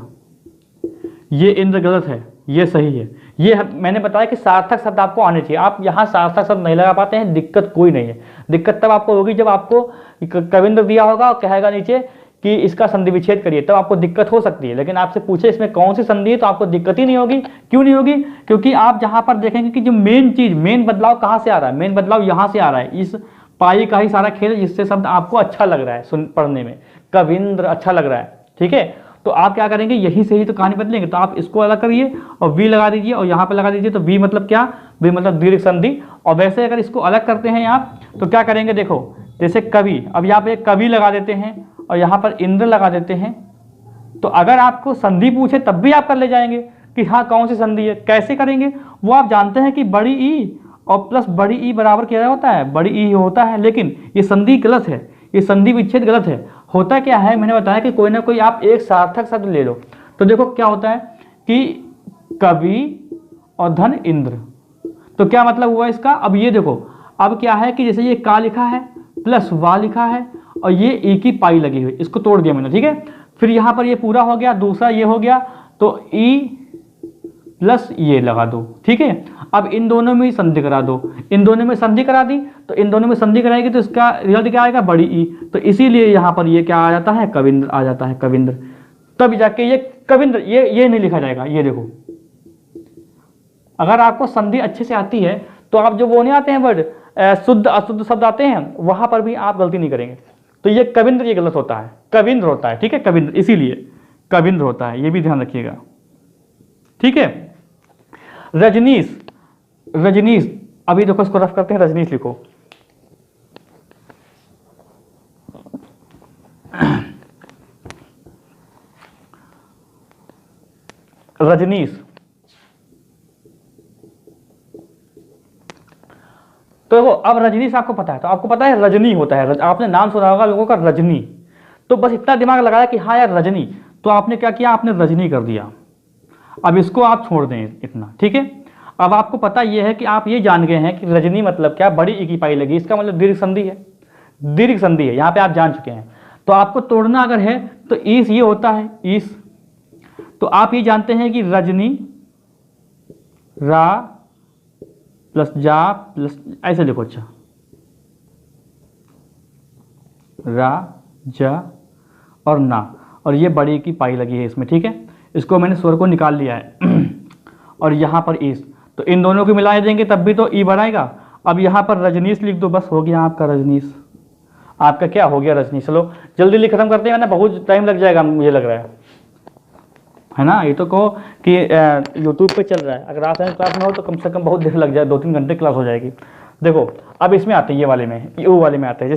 ये इंद्र गलत है, ये सही है। ये मैंने बताया कि सार्थक शब्द आपको आने चाहिए। आप यहाँ सार्थक शब्द नहीं लगा पाते हैं, दिक्कत कोई नहीं है। दिक्कत तब आपको होगी जब आपको कविंद्र दिया होगा और कहेगा नीचे कि इसका संधि विच्छेद करिए, तब आपको दिक्कत हो सकती है। लेकिन आपसे पूछे इसमें कौन सी संधि है तो आपको दिक्कत ही नहीं होगी। क्यों नहीं होगी? क्योंकि आप जहाँ पर देखेंगे कि जो मेन चीज, मेन बदलाव कहाँ से आ रहा है, मेन बदलाव यहाँ से आ रहा है। इस पाई का ही सारा खेल, जिससे शब्द आपको अच्छा लग रहा है सुन पढ़ने में, कविंद्र अच्छा लग रहा है, ठीक है। तो आप क्या करेंगे, यही से ही तो कहानी बदलेंगे। तो आप इसको अलग करिए और वी लगा दीजिए और यहाँ पर लगा दीजिए। तो वी मतलब क्या, वी मतलब दीर्घ संधि। और वैसे अगर इसको अलग करते हैं आप तो क्या करेंगे, देखो जैसे कवि, अब यहाँ पे कवि लगा देते हैं और यहाँ पर इंद्र लगा देते हैं। तो अगर आपको संधि पूछे तब भी आप कर ले जाएंगे कि हाँ कौन सी संधि है। कैसे करेंगे वो आप जानते हैं कि बड़ी ई और प्लस बड़ी ई बराबर क्या होता है, बड़ी ई होता है। लेकिन ये संधि गलत है, ये संधि विच्छेद गलत है। होता क्या है, मैंने बताया कि कोई ना कोई आप एक सार्थक शब्द ले लो। तो देखो क्या होता है कि कवि और धन इंद्र, तो क्या मतलब हुआ इसका। अब ये देखो, अब क्या है कि जैसे ये का लिखा है प्लस वा लिखा है और ये ई की पाई लगी हुई, इसको तोड़ दिया मैंने, ठीक है। फिर यहाँ पर ये पूरा हो गया, दूसरा ये हो गया, तो ई प्लस ये लगा दो, ठीक है। अब इन दोनों में संधि करा दो, इन दोनों में संधि करा दी, तो इन दोनों में संधि कराएगी तो इसका रिजल्ट क्या आएगा, बड़ी ई। तो इसीलिए यहाँ पर ये क्या आ जाता है, कविंद्र आ जाता है, कविंद्र। तब जाके ये कविंद्र, ये नहीं लिखा जाएगा। ये देखो, अगर आपको संधि अच्छे से आती है तो आप जो वो नहीं आते हैं वर्ड, शुद्ध अशुद्ध शब्द आते हैं, वहां पर भी आप गलती नहीं करेंगे। तो ये कविंद्र, ये गलत होता है, कविंद्र होता है, ठीक है, कविंद्र, इसीलिए कविंद्र होता है, ये भी ध्यान रखिएगा, ठीक है। रजनीश, रजनीश, अभी देखो इसको रफ करते हैं, रजनीश लिखो। रजनीश, तो देखो अब रजनीश आपको पता है, तो आपको पता है रजनी होता है, आपने नाम सुना होगा लोगों का रजनी। तो बस इतना दिमाग लगाया कि हाँ यार रजनी, तो आपने क्या किया, आपने रजनी कर दिया। अब इसको आप छोड़ दें इतना, ठीक है। अब आपको पता यह है कि आप ये जान गए हैं कि रजनी मतलब क्या, बड़ी ई की पाई लगी, इसका मतलब दीर्घ संधि है, दीर्घ संधि है, यहाँ पे आप जान चुके हैं। तो आपको तोड़ना अगर है तो ईस ये होता है, ईस। तो आप ये जानते हैं कि रजनी, रा प्लस जा प्लस, ऐसे लिखो, अच्छा, रा जा और ना, और ये बड़ी की पाई लगी है इसमें, ठीक है। इसको मैंने स्वर को निकाल लिया है और यहाँ पर ईस, तो इन दोनों को मिला देंगे तब भी तो ई बढ़ाएगा। अब यहाँ पर रजनीश लिख दो, बस हो गया आपका रजनीश, आपका क्या हो गया, रजनीश। चलो जल्दी लिख खत्म करते हैं ना, बहुत टाइम लग जाएगा मुझे लग रहा है ना। ये तो कहो कि यूट्यूब पे चल रहा है, अगर ऑफलाइन क्लास में हो तो कम से कम बहुत देर लग जाए, 2-3 घंटे क्लास हो जाएगी। देखो अब इसमें आते हैं, ये वाले में, यू वाले में आते हैं।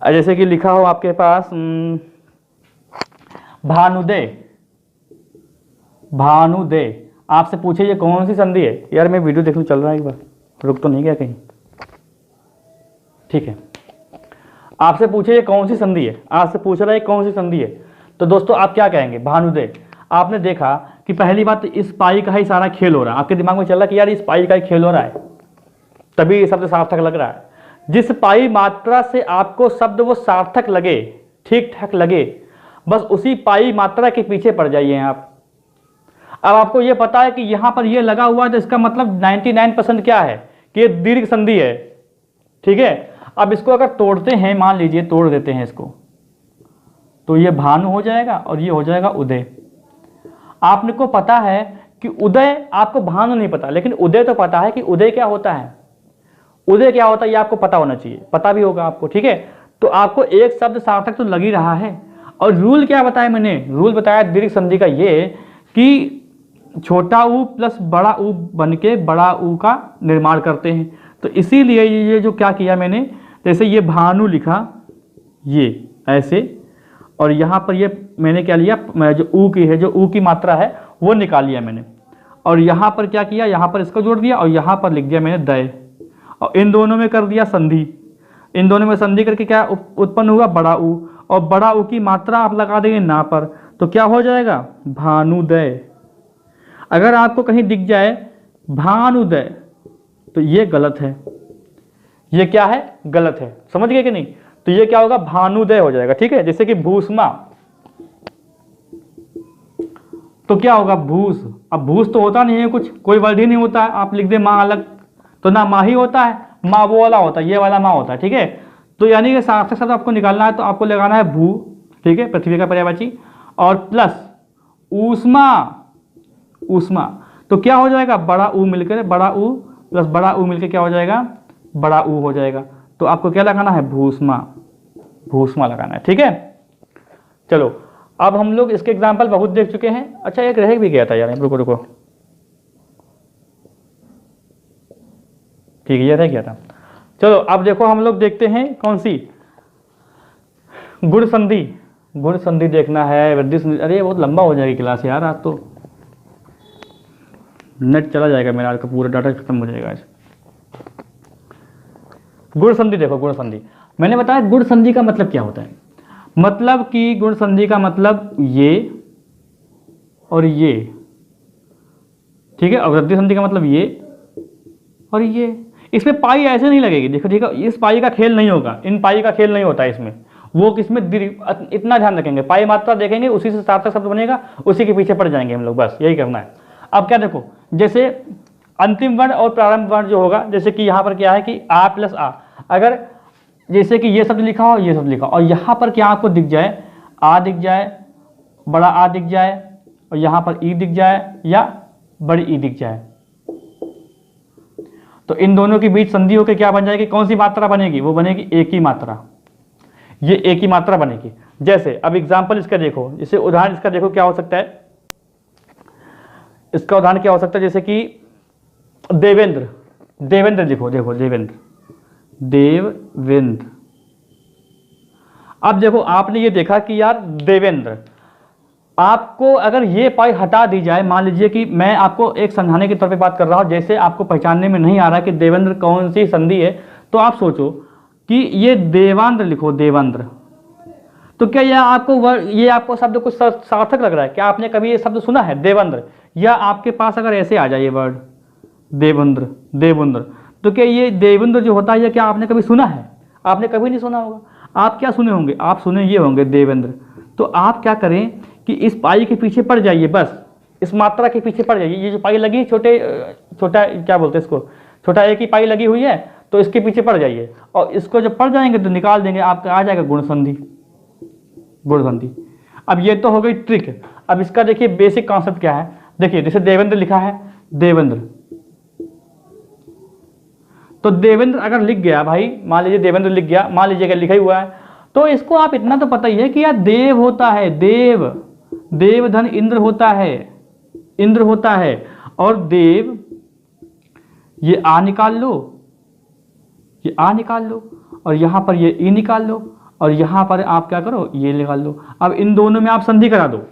जैसे कि लिखा हो आपके पास भानुदय, भानुदय, आपसे पूछे ये कौन सी संधि है। यार मैं वीडियो देखने चल रहा है, एक बार रुक तो नहीं गया कहीं, ठीक है। आपसे पूछे ये कौन सी संधि है, आपसे पूछ रहा है कौन सी संधि है, तो दोस्तों आप क्या कहेंगे, भानुदय। आपने देखा कि पहली बात इस पाई का ही सारा खेल हो रहा है, आपके दिमाग में चल रहा है कि यार इस पाई का ही खेल हो रहा है, तभी ये शब्द सार्थक लग रहा है। जिस पाई मात्रा से आपको शब्द वो सार्थक लगे, ठीक ठाक लगे, बस उसी पाई मात्रा के पीछे पड़ जाइए आप। अब आपको ये पता है कि यहां पर ये लगा हुआ है, तो इसका मतलब 99% क्या है कि ये दीर्घ संधि है, ठीक है। अब इसको अगर तोड़ते हैं, मान लीजिए तोड़ देते हैं इसको, तो ये भानु हो जाएगा और ये हो जाएगा उदय। आपने को पता है कि उदय, आपको भानु नहीं पता, लेकिन उदय तो पता है कि उदय क्या होता है। उदय क्या होता है ये आपको पता होना चाहिए, पता भी होगा आपको, ठीक है। तो आपको एक शब्द सार्थक तो लग ही रहा है। और रूल क्या बताया मैंने, रूल बताया दीर्घ संधि का ये कि छोटा ऊ प्लस बड़ा ऊ बन के बड़ा ऊ का निर्माण करते हैं। तो इसीलिए ये जो क्या किया मैंने, जैसे ये भानु लिखा ये ऐसे, और यहाँ पर ये मैंने क्या लिया, जो ऊ की है, जो ऊ की मात्रा है वो निकाल लिया मैंने, और यहाँ पर क्या किया, यहाँ पर इसको जोड़ दिया और यहाँ पर लिख दिया मैंने दय, और इन दोनों में कर दिया संधि। इन दोनों में संधि करके क्या उत्पन्न हुआ, बड़ा ऊ, और बड़ा ऊ की मात्रा आप लगा देंगे ना पर, तो क्या हो जाएगा, भानुदय। अगर आपको कहीं दिख जाए भानुदय तो ये गलत है, ये क्या है, गलत है, समझ गए कि नहीं। तो ये क्या होगा, भानुदय हो जाएगा, ठीक है। जैसे कि भूष्मा, तो क्या होगा, भूस। अब भूस तो होता नहीं है कुछ, कोई वर्ड ही नहीं होता है, आप लिख दे माँ अलग, तो ना माँ ही होता है, माँ वो वाला होता है, ये वाला माँ होता है, ठीक है। तो यानी कि सार्थक शब्द आपको निकालना है तो आपको लगाना है भू, ठीक है, पृथ्वी का पर्यायवाची, और प्लस ऊष्मा, ऊष्मा। तो क्या हो जाएगा, बड़ा ऊ मिलकर, बड़ा ऊ प्लस बड़ा ऊ मिलकर क्या हो जाएगा, बड़ा ऊ हो जाएगा। तो आपको क्या लगाना है, भूष्मा, भूष्मा लगाना है, ठीक है। चलो अब हम लोग इसके एग्जाम्पल बहुत देख चुके हैं। अच्छा एक रह भी गया था यार, रुको रुको, ठीक है ये रह गया था। चलो अब देखो हम लोग देखते हैं कौन सी, गुण संधि। गुण संधि देखना है, वृद्धि संधि। अरे बहुत लंबा हो जाएगी क्लास यार, आज तो नेट चला जाएगा मेरा, आज का पूरा डाटा खत्म हो जाएगा आज। गुण संधि देखो, गुण संधि मैंने बताया गुण संधि का मतलब क्या होता है। मतलब कि गुण संधि का मतलब ये और ये, ठीक है। और वृद्धि संधि का मतलब ये और ये। इसमें पाई ऐसे नहीं लगेगी, देखो ठीक है, इस पाई का खेल नहीं होगा, इन पाई का खेल नहीं होता है इसमें। वो किसमें, इतना ध्यान रखेंगे, पाई मात्रा देखेंगे, उसी से सार्थक शब्द बनेगा, उसी के पीछे पड़ जाएंगे हम लोग, बस यही करना है। अब क्या देखो, जैसे अंतिम वर्ण और प्रारंभ वर्ण जो होगा, जैसे कि यहाँ पर क्या है कि आ प्लस आ, अगर जैसे कि ये शब्द लिखा हो, ये शब्द लिखा हो, और यहाँ पर क्या आपको दिख जाए, आ दिख जाए, बड़ा आ दिख जाए, और यहाँ पर ई दिख जाए या बड़ी ई दिख जाए, तो इन दोनों के बीच संधि होकर क्या बन जाएगी, कौन सी मात्रा बनेगी, वो बनेगी एक ही मात्रा, ये एक ही मात्रा बनेगी। जैसे अब एग्जाम्पल इसका देखो, जैसे उदाहरण इसका देखो क्या हो सकता है, इसका उदाहरण क्या हो सकता है, जैसे कि देवेंद्र, देवेंद्र लिखो, देखो देवेंद्र, देवेंद्र। अब देखो आपने ये देखा कि यार देवेंद्र, आपको अगर ये पाई हटा दी जाए, मान लीजिए कि मैं आपको एक समझाने के तौर पे बात कर रहा हूं, जैसे आपको पहचानने में नहीं आ रहा कि देवेंद्र कौन सी संधि है, तो आप सोचो कि ये देवांद्र लिखो, देवांद्र। तो क्या ये आपको शब्द कुछ सार्थक लग रहा है, क्या आपने कभी ये शब्द सुना है देवेंद्र, या आपके पास अगर ऐसे आ जाए ये वर्ड देवेंद्र, देवेंद्र, तो क्या ये देवेंद्र जो होता है ये क्या आपने कभी सुना है, आपने कभी नहीं सुना होगा। आप क्या सुने होंगे, आप सुने ये होंगे देवेंद्र। तो आप क्या करें कि इस पाई के पीछे पड़ जाइए, बस इस मात्रा के पीछे पड़ जाइए। ये जो पाई लगी छोटा क्या बोलते हैं इसको, छोटा एक ही पाई लगी हुई है, तो इसके पीछे पड़ जाइए, और इसको जब पड़ जाएंगे तो निकाल देंगे, आपका आ जाएगा गुण संधि, गुण संधि। अब ये तो हो गई ट्रिक। अब इसका देखिए बेसिक कॉन्सेप्ट क्या है, देखिए जैसे देवेंद्र लिखा है, देवेंद्र, तो देवेंद्र अगर लिख गया भाई, मान लीजिए देवेंद्र लिख गया, मान लीजिए लिखा ही हुआ है, तो इसको आप इतना तो पता ही है कि यार देव होता है, देव, देव धन इंद्र होता है, इंद्र होता है, और देव, ये आ निकाल लो, ये आ निकाल लो, और यहां पर ये ई निकाल लो, और यहां पर आप क्या करो, ये निकाल लो। अब इन दोनों में आप संधि करा दो,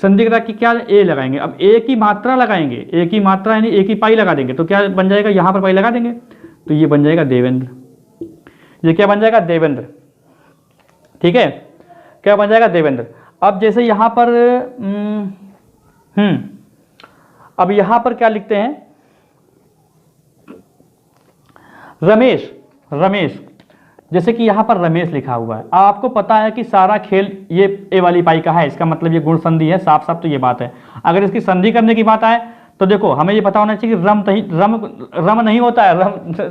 संधि करा कि क्या ए लगाएंगे, अब एक ही मात्रा लगाएंगे, एक ही मात्रा यानी एक ही पाई लगा देंगे, तो क्या बन जाएगा, यहां पर पाई लगा देंगे, तो ये बन जाएगा देवेंद्र, ये क्या बन जाएगा, देवेंद्र, ठीक है, क्या बन जाएगा, देवेंद्र। अब जैसे यहां पर अब यहां पर क्या लिखते हैं, रमेश, रमेश, जैसे कि यहां पर रमेश लिखा हुआ है, आपको पता है कि सारा खेल ये ए वाली पाई का है, इसका मतलब ये गुण संधि है, साफ साफ तो ये बात है। अगर इसकी संधि करने की बात आए तो देखो हमें ये पता होना चाहिए कि रम नहीं होता है,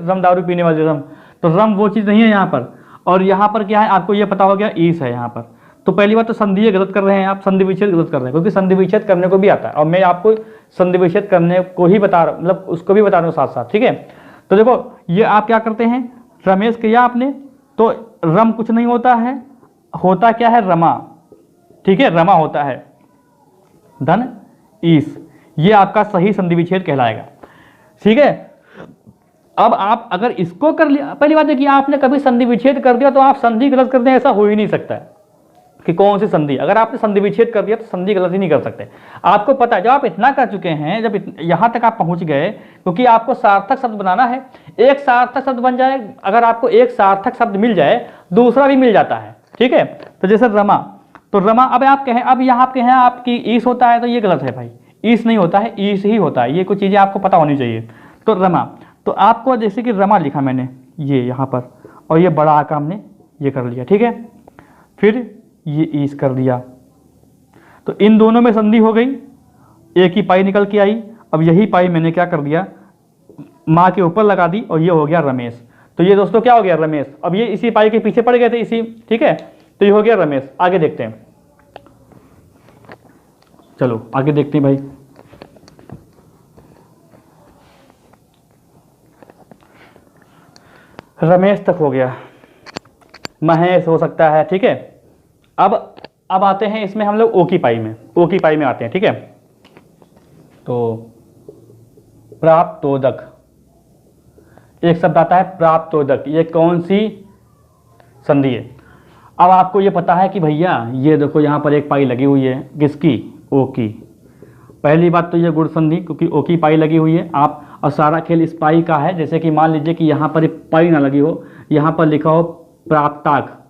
रम दारू पीने वाले रम, तो रम वो चीज़ नहीं है यहाँ पर। और यहाँ पर क्या है आपको ये पता हो गया ईस है यहाँ पर। तो पहली बात तो संधि गलत कर रहे हैं आप, संधि विच्छेद गलत कर रहे हैं, क्योंकि संधि विच्छेद करने को भी आता है और मैं आपको संधि विच्छेद करने को ही बता रहा हूँ, मतलब उसको भी बता रहा हूँ साथ साथ, ठीक है। तो देखो ये आप क्या करते हैं, रमेश किया आपने, तो रम कुछ नहीं होता है, होता क्या है रमा, ठीक है, रमा होता है धन ईस, ये आपका सही संधि विच्छेद कहलाएगा, ठीक है। अब आप अगर इसको कर लिया, पहली बात है कि आपने कभी संधि विच्छेद कर दिया तो आप संधि गलत कर दें, ऐसा हो ही नहीं सकता है कि कौन सी संधि, अगर आपने संधि विच्छेद कर दिया तो संधि गलत ही नहीं कर सकते। आपको पता है जब आप इतना कर चुके हैं, जब यहां तक आप पहुंच गए, क्योंकि आपको सार्थक शब्द बनाना है, एक सार्थक शब्द बन जाए, अगर आपको एक सार्थक शब्द मिल जाए दूसरा भी मिल जाता है, ठीक है। तो जैसे रमा, तो रमा, अब आप कहें, अब यहाँ आप कहें आपकी ईस होता है, तो ये गलत है भाई, ईस नहीं होता है, ईस ही होता है, ये कुछ चीजें आपको पता होनी चाहिए। तो रमा, तो आपको जैसे कि रमा लिखा मैंने ये यहाँ पर, और ये बड़ा आका हमने ये कर लिया, ठीक है, फिर ये ईस कर दिया, तो इन दोनों में संधि हो गई, एक ही पाई निकल के आई। अब यही पाई मैंने क्या कर दिया, माँ के ऊपर लगा दी, और ये हो गया रमेश। तो ये दोस्तों क्या हो गया रमेश, अब ये इसी पाई के पीछे पड़ गए थे इसी, ठीक है, तो ये हो गया रमेश। आगे देखते हैं, चलो आगे देखते हैं भाई। रमेश तक हो गया, महेश हो सकता है, ठीक है। अब आते हैं इसमें हम लोग ओ की पाई में, ओ की पाई में आते हैं, ठीक है। तो प्राप्तोदक, एक शब्द आता है प्राप्तोदक, ये कौन सी संधि है। अब आपको ये पता है कि भैया ये देखो यहाँ पर एक पाई लगी हुई है, किसकी, ओ की। पहली बात तो ये गुण संधि, क्योंकि ओ की पाई लगी हुई है आप, और सारा खेल इस पाई का है। जैसे कि मान लीजिए कि यहाँ पर पाई ना लगी हो, यहाँ पर लिखा हो प्राप्ताक,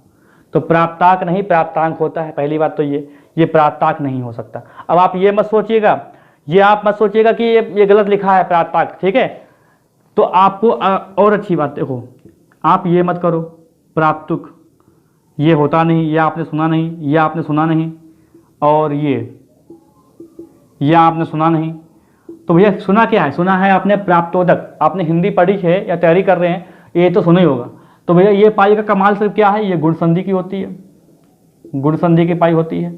तो प्राप्ताक नहीं प्राप्तांक होता है। पहली बात तो ये प्राप्ताक नहीं हो सकता। अब आप ये मत सोचिएगा, ये आप मत सोचिएगा कि ये गलत लिखा है प्राप्ताक, ठीक है। तो आपको और अच्छी बात देखो, आप ये मत करो प्राप्तुक, ये होता नहीं, ये आपने सुना नहीं, ये आपने सुना नहीं, और ये आपने सुना नहीं। तो भैया सुना क्या है, सुना है आपने प्राप्तोदक, आपने हिंदी पढ़ी है या तैयारी कर रहे हैं, ये तो सुना ही होगा। तो भैया ये पाई का कमाल सिर्फ क्या है, ये गुण संधि की होती है, गुण संधि की पाई होती है,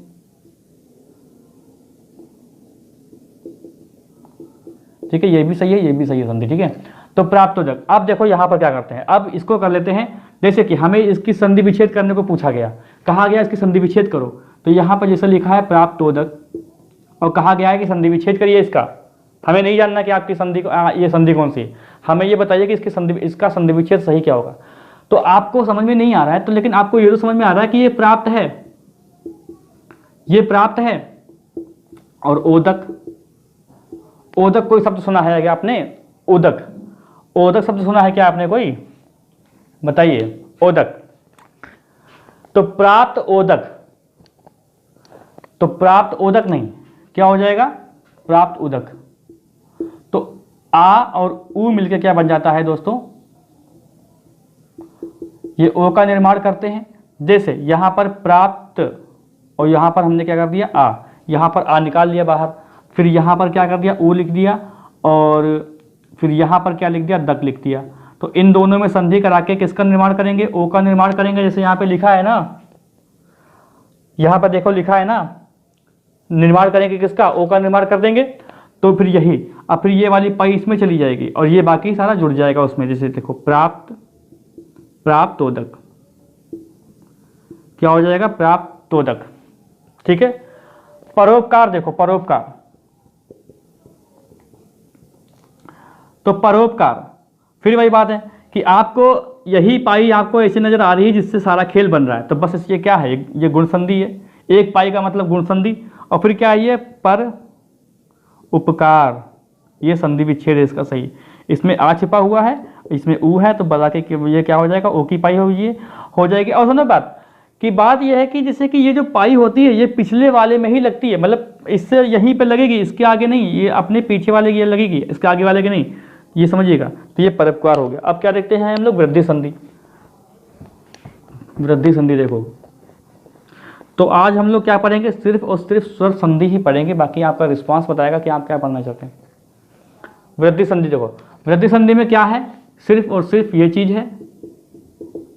ठीक है। ये भी सही है, ये भी सही है संधि, ठीक है। तो प्राप्तोदक, अब देखो यहाँ पर क्या करते हैं, अब इसको कर लेते हैं। जैसे कि हमें इसकी संधि विच्छेद करने को पूछा गया, कहा गया इसकी संधि विच्छेद करो, तो यहाँ पर जैसे लिखा है प्राप्तोदक, और कहा गया है कि संधि विच्छेद करिए इसका। हमें नहीं जानना कि आपकी संधि ये संधि कौन सी है, हमें ये बताइए कि इसका संधि विच्छेद सही क्या होगा। तो आपको समझ में नहीं आ रहा है, तो लेकिन आपको ये तो समझ में आ रहा है कि ये प्राप्त है, ये प्राप्त है। और ओदक, ओदक कोई शब्द सुना है क्या आपने, ओदक, ओदक शब्द सुना है क्या आपने कोई, बताइए ओदक। तो प्राप्त ओदक, तो प्राप्त ओदक नहीं, क्या हो जाएगा प्राप्त उदक। तो आ और उ मिलकर क्या बन जाता है दोस्तों, ये ओ का निर्माण करते हैं। जैसे यहां पर प्राप्त, और यहां पर हमने क्या कर दिया आ, यहां पर आ निकाल लिया बाहर, फिर यहां पर क्या कर दिया ऊ लिख दिया, और फिर यहां पर क्या लिख दिया दक लिख दिया। तो इन दोनों में संधि करा के किसका निर्माण करेंगे, ओ का निर्माण करेंगे। जैसे यहां पे लिखा है ना, यहां पर देखो लिखा है ना, निर्माण करेंगे किसका, ओ का निर्माण कर देंगे। तो फिर यही, अब फिर ये वाली पाई इसमें चली जाएगी और ये बाकी सारा जुड़ जाएगा उसमें। जैसे देखो प्राप्त, प्राप्तोदक, क्या हो जाएगा प्राप्तोदक, ठीक है। परोपकार देखो, परोपकार, तो परोपकार फिर वही बात है कि आपको यही पाई आपको ऐसी नजर आ रही है जिससे सारा खेल बन रहा है, तो बस ये क्या है, ये गुण संधि है। एक पाई का मतलब गुण संधि, और फिर क्या है ये पर उपकार, ये संधि विच्छेद है इसका सही। इसमें आ छिपा हुआ है, इसमें ऊ है, तो बता के ये क्या हो जाएगा, ओ की पाई हो जाएगी। और सुनो बात यह है कि जैसे कि ये जो पाई होती है ये पिछले वाले में ही लगती है, मतलब इससे यहीं पे लगेगी, इसके आगे नहीं, ये अपने पीछे वाले की लगेगी, इसके आगे वाले की नहीं, ये समझिएगा। तो ये परोपकार हो गया। अब क्या देखते हैं हम लोग, वृद्धि संधि। वृद्धि संधि देखो, तो आज हम लोग क्या पढ़ेंगे, सिर्फ और सिर्फ स्वर संधि ही पढ़ेंगे, बाकी आपका रिस्पांस बताएगा कि आप क्या पढ़ना चाहते हैं। वृद्धि संधि देखो, वृद्धि संधि में क्या है, सिर्फ और सिर्फ ये चीज है,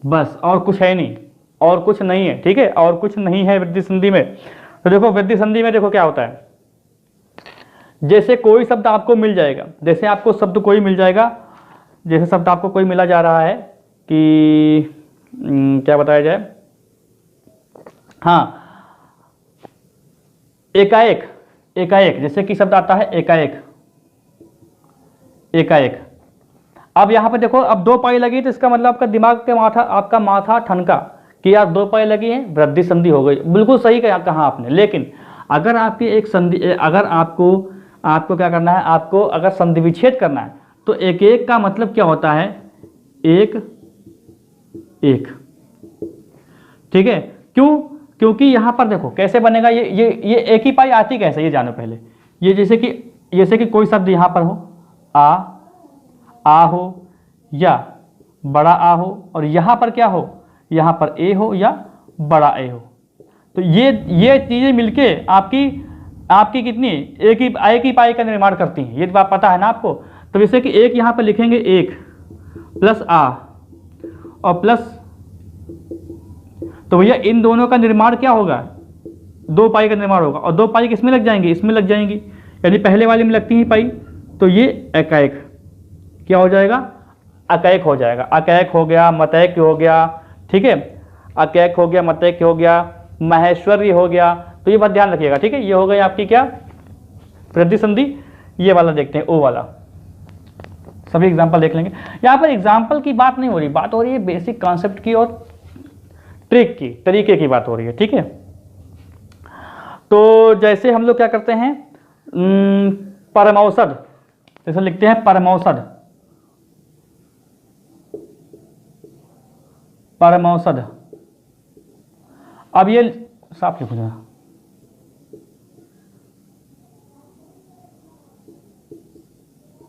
बस, और कुछ है नहीं, और कुछ नहीं है, ठीक है, और कुछ नहीं है वृद्धि संधि में। तो देखो वृद्धि संधि में देखो क्या होता है, जैसे कोई शब्द आपको मिल जाएगा, जैसे आपको शब्द कोई मिल जाएगा, जैसे शब्द आपको कोई मिला जा रहा है कि क्या बताया जाए, हाँ, एकाएक, एकाएक, जैसे कि शब्द आता है एकाएक, एकाएक। अब यहां पर देखो, अब 2 पाई लगी तो इसका मतलब आपका दिमाग के माथा, आपका माथा ठनका कि यार 2 पाई लगी है, वृद्धि संधि हो गई। बिल्कुल सही कहा आपने। लेकिन अगर आपकी एक संधि, अगर आपको क्या करना है, आपको अगर संधि विच्छेद करना है तो एक एक का मतलब क्या होता है, एक एक, ठीक है। क्यों? क्योंकि यहां पर देखो कैसे बनेगा, ये एक ही पाई आती कैसे, ये जानो पहले। ये जैसे कि कोई शब्द यहां पर हो, आ हो या बड़ा आ हो, और यहां पर क्या हो, यहां पर ए हो या बड़ा ए हो, तो ये चीजें मिलके आपकी कितनी, एक ही पाई का निर्माण करती हैं। ये बात पता है ना आपको। तो जैसे कि एक यहां पर लिखेंगे, एक प्लस आ और प्लस, तो भैया इन दोनों का निर्माण क्या होगा, 2 पाई का निर्माण होगा, और 2 पाई किसमें लग जाएंगी, इसमें लग जाएंगी, यानी पहले वाले में लगती ही पाई, तो ये एकाएक क्या हो जाएगा, अकैक हो जाएगा। अकैक हो गया, मतैक हो गया, ठीक है, अकैक हो गया, मतैक हो गया, महेश्वरी हो गया। तो ये बात ध्यान रखिएगा, ठीक है। ये हो गई आपकी क्या, वृद्धि संधि। ये वाला देखते हैं, ओ वाला, सभी एग्जाम्पल देख लेंगे। यहाँ पर एग्जाम्पल की बात नहीं हो रही, बात हो रही है बेसिक कॉन्सेप्ट की और ट्रिक की, तरीके की बात हो रही है, ठीक है। तो जैसे हम लोग क्या करते हैं, परमौषध, जैसे लिखते हैं परमौषध, परमौषध। अब ये साफ लिखो जरा,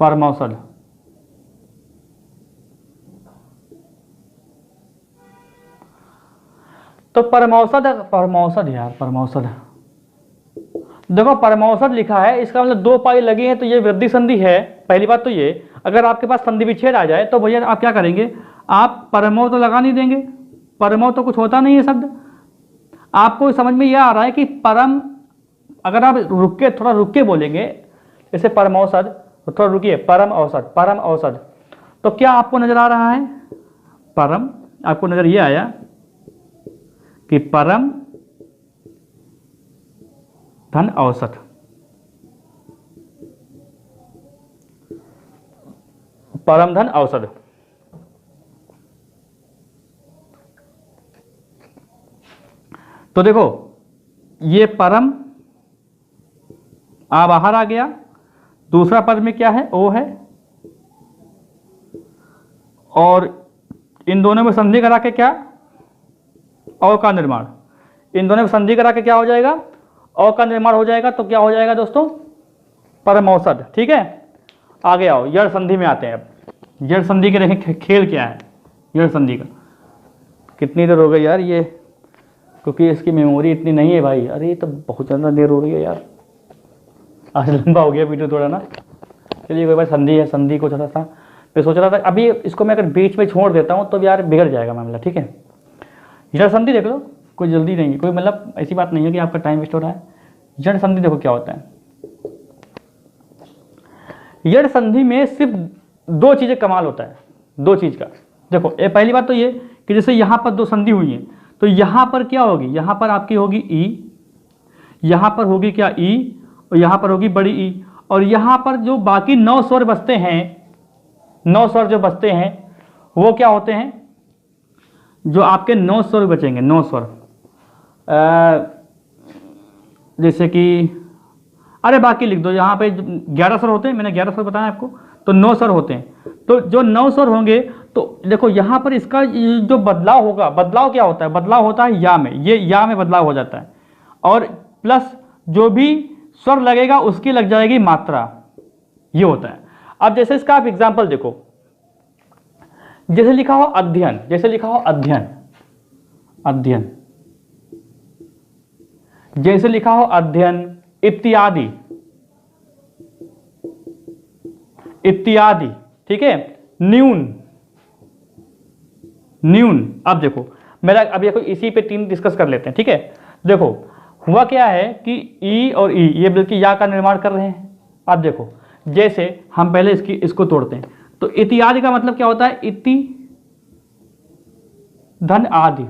परमौषध। तो परमौषध, परमौषध यार, परमौषध देखो, परमौषध लिखा है, इसका मतलब 2 पाई लगी है, तो ये वृद्धि संधि है। पहली बात तो ये, अगर आपके पास संधि विच्छेद आ जाए तो भैया आप क्या करेंगे, आप परमौ तो लगा नहीं देंगे, परमौ तो कुछ होता नहीं है शब्द। आपको समझ में यह आ रहा है कि परम, अगर आप थोड़ा रुक के बोलेंगे, जैसे परमौषध, तो थोड़ा रुकिए, परम औषध, परम औषध, तो क्या आपको नजर आ रहा है, परम, आपको नजर ये आया कि परम धन औसत, परम धन औसत। तो देखो ये परम आ बाहर आ गया, दूसरा पद में क्या है, ओ है, और इन दोनों में संधि करा के क्या, औ का निर्माण, इन दोनों में संधि करा के क्या हो जाएगा, औ का निर्माण हो जाएगा। तो क्या हो जाएगा दोस्तों, परमौषध, ठीक है। आगे आओ, यड़ संधि में आते हैं। अब यड़ संधि के देखें खेल क्या है, यड़ संधि का। कितनी देर हो गई यार ये, क्योंकि इसकी मेमोरी इतनी नहीं है भाई। अरे ये तो बहुत ज़्यादा देर हो रही है यार, आज लंबा हो गया वीडियो थोड़ा ना। चलिए कोई बात, संधि है, संधि को थोड़ा सा मैं सोच रहा था अभी इसको मैं अगर बीच में छोड़ देता हूँ तो यार बिगड़ जाएगा मामला, ठीक है। जड़ संधि देख लो, कोई जल्दी नहीं है, कोई मतलब ऐसी बात नहीं है कि आपका टाइम वेस्ट हो रहा है। जड़ संधि देखो क्या होता है। जड़ संधि में सिर्फ 2 चीजें कमाल होता है, 2 चीज का। देखो ये पहली बात तो ये कि जैसे यहां पर 2 संधि हुई है, तो यहां पर क्या होगी, यहां पर आपकी होगी ई, यहां पर होगी क्या ई, और यहां पर होगी बड़ी ई, और यहां पर जो बाकी 9 स्वर बचते हैं, 9 स्वर जो बचते हैं वो क्या होते हैं, जो आपके 9 स्वर बचेंगे, 9 स्वर, जैसे कि अरे बाकी लिख दो, यहाँ पे 11 स्वर होते हैं, मैंने 11 स्वर बताया आपको, तो 9 स्वर होते हैं। तो जो 9 स्वर होंगे, तो देखो यहाँ पर इसका जो बदलाव होगा, बदलाव क्या होता है, बदलाव होता है या में, ये या में बदलाव हो जाता है, और प्लस जो भी स्वर लगेगा उसकी लग जाएगी मात्रा, ये होता है। अब जैसे इसका आप एग्जाम्पल देखो, जैसे लिखा हो अध्ययन, जैसे लिखा हो अध्ययन, अध्ययन, जैसे लिखा हो अध्ययन, इत्यादि, इत्यादि, ठीक है। न्यून, न्यून। अब देखो मेरा, अब देखो इसी पे 3 डिस्कस कर लेते हैं, ठीक है। देखो हुआ क्या है कि ई और ई ये बल्कि या का निर्माण कर रहे हैं। अब देखो जैसे हम पहले इसको तोड़ते हैं, तो इत्यादि का मतलब क्या होता है, इति धन आदि,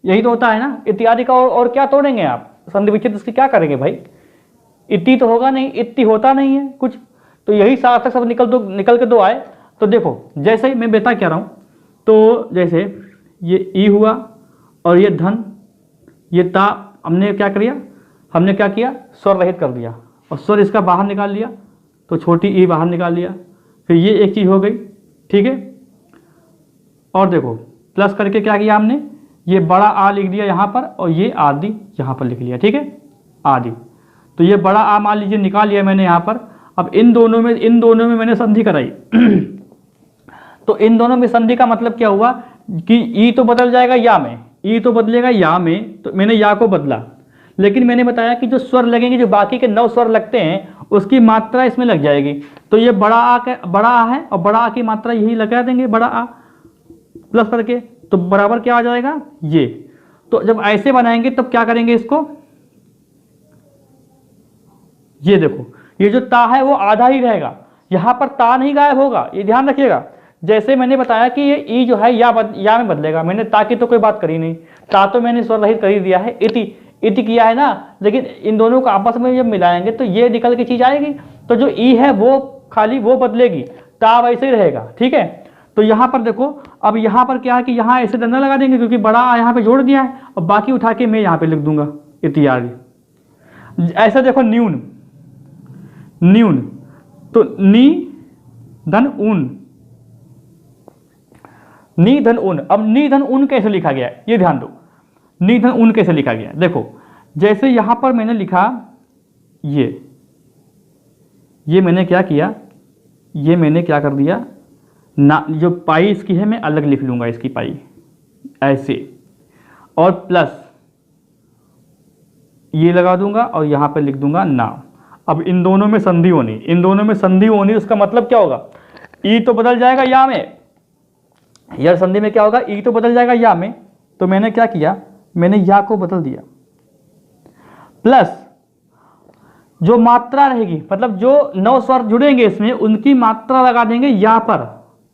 यही तो होता है ना इत्यादि का। और क्या तोड़ेंगे आप, संधि विच्छेद इसकी क्या करेंगे भाई, इति तो होगा नहीं, इति होता नहीं है कुछ, तो यही सार्थक सब निकल के दो आए। तो देखो जैसे ही मैं बेटा कह रहा हूं, तो जैसे ये ई हुआ और ये धन, ये ता, हमने क्या किया, स्वर रहित कर दिया और स्वर इसका बाहर निकाल लिया, तो छोटी ई बाहर निकाल लिया, फिर ये एक चीज हो गई, ठीक है। और देखो प्लस करके क्या किया हमने, ये बड़ा आ लिख दिया यहाँ पर और ये आदि यहाँ पर लिख लिया, ठीक है, आदि। तो ये बड़ा आ मान लीजिए निकाल लिया मैंने यहाँ पर। अब इन दोनों में मैंने संधि कराई तो इन दोनों में संधि का मतलब क्या हुआ कि ई तो बदल जाएगा या में, ई तो बदलेगा या में, तो मैंने या को बदला। लेकिन मैंने बताया कि जो स्वर लगेंगे, जो बाकी के 9 स्वर लगते हैं, उसकी मात्रा इसमें लग जाएगी। तो ये बड़ा आ है और बड़ा आ की मात्रा यही लगा देंगे, बड़ा आ प्लस करके, तो बराबर क्या आ जाएगा ये। तो जब ऐसे बनाएंगे तब क्या करेंगे इसको, ये देखो ये जो ता है वो आधा ही रहेगा, यहां पर ता नहीं गायब होगा, ये ध्यान रखिएगा। जैसे मैंने बताया कि ये ई जो है या में बदलेगा, मैंने ता की तो कोई बात करी नहीं, ता तो मैंने स्वर रहित कर ही दिया है, इति किया है ना। लेकिन इन दोनों को आपस में जब मिलाएंगे तो ये निकल के चीज आएगी, तो जो ई है वो खाली वो बदलेगी, ता वैसे ही रहेगा, ठीक है। तो यहाँ पर देखो, अब यहाँ पर क्या है कि यहाँ ऐसे डंडा लगा देंगे क्योंकि बड़ा आ यहाँ पे जोड़ दिया है, और बाकी उठा के मैं यहाँ पे लिख दूंगा इत्यादि। ऐसा देखो न्यून, तो नी धन ऊन, अब नी धन ऊन कैसे लिखा गया है ये ध्यान दो, नी धन ऊन कैसे लिखा गया है। देखो जैसे यहां पर मैंने लिखा ये मैंने क्या किया, ये मैंने क्या कर दिया ना, जो पाई इसकी है मैं अलग लिख लूंगा, इसकी पाई ऐसे, और प्लस ये लगा दूंगा और यहां पे लिख दूंगा ना। अब इन दोनों में संधि होनी, उसका मतलब क्या होगा, ई तो बदल जाएगा या में, यार संधि में क्या होगा, ई तो बदल जाएगा या में, तो मैंने क्या किया, मैंने या को बदल दिया, प्लस जो मात्रा रहेगी, मतलब जो 9 स्वर जुड़ेंगे इसमें उनकी मात्रा लगा देंगे या पर,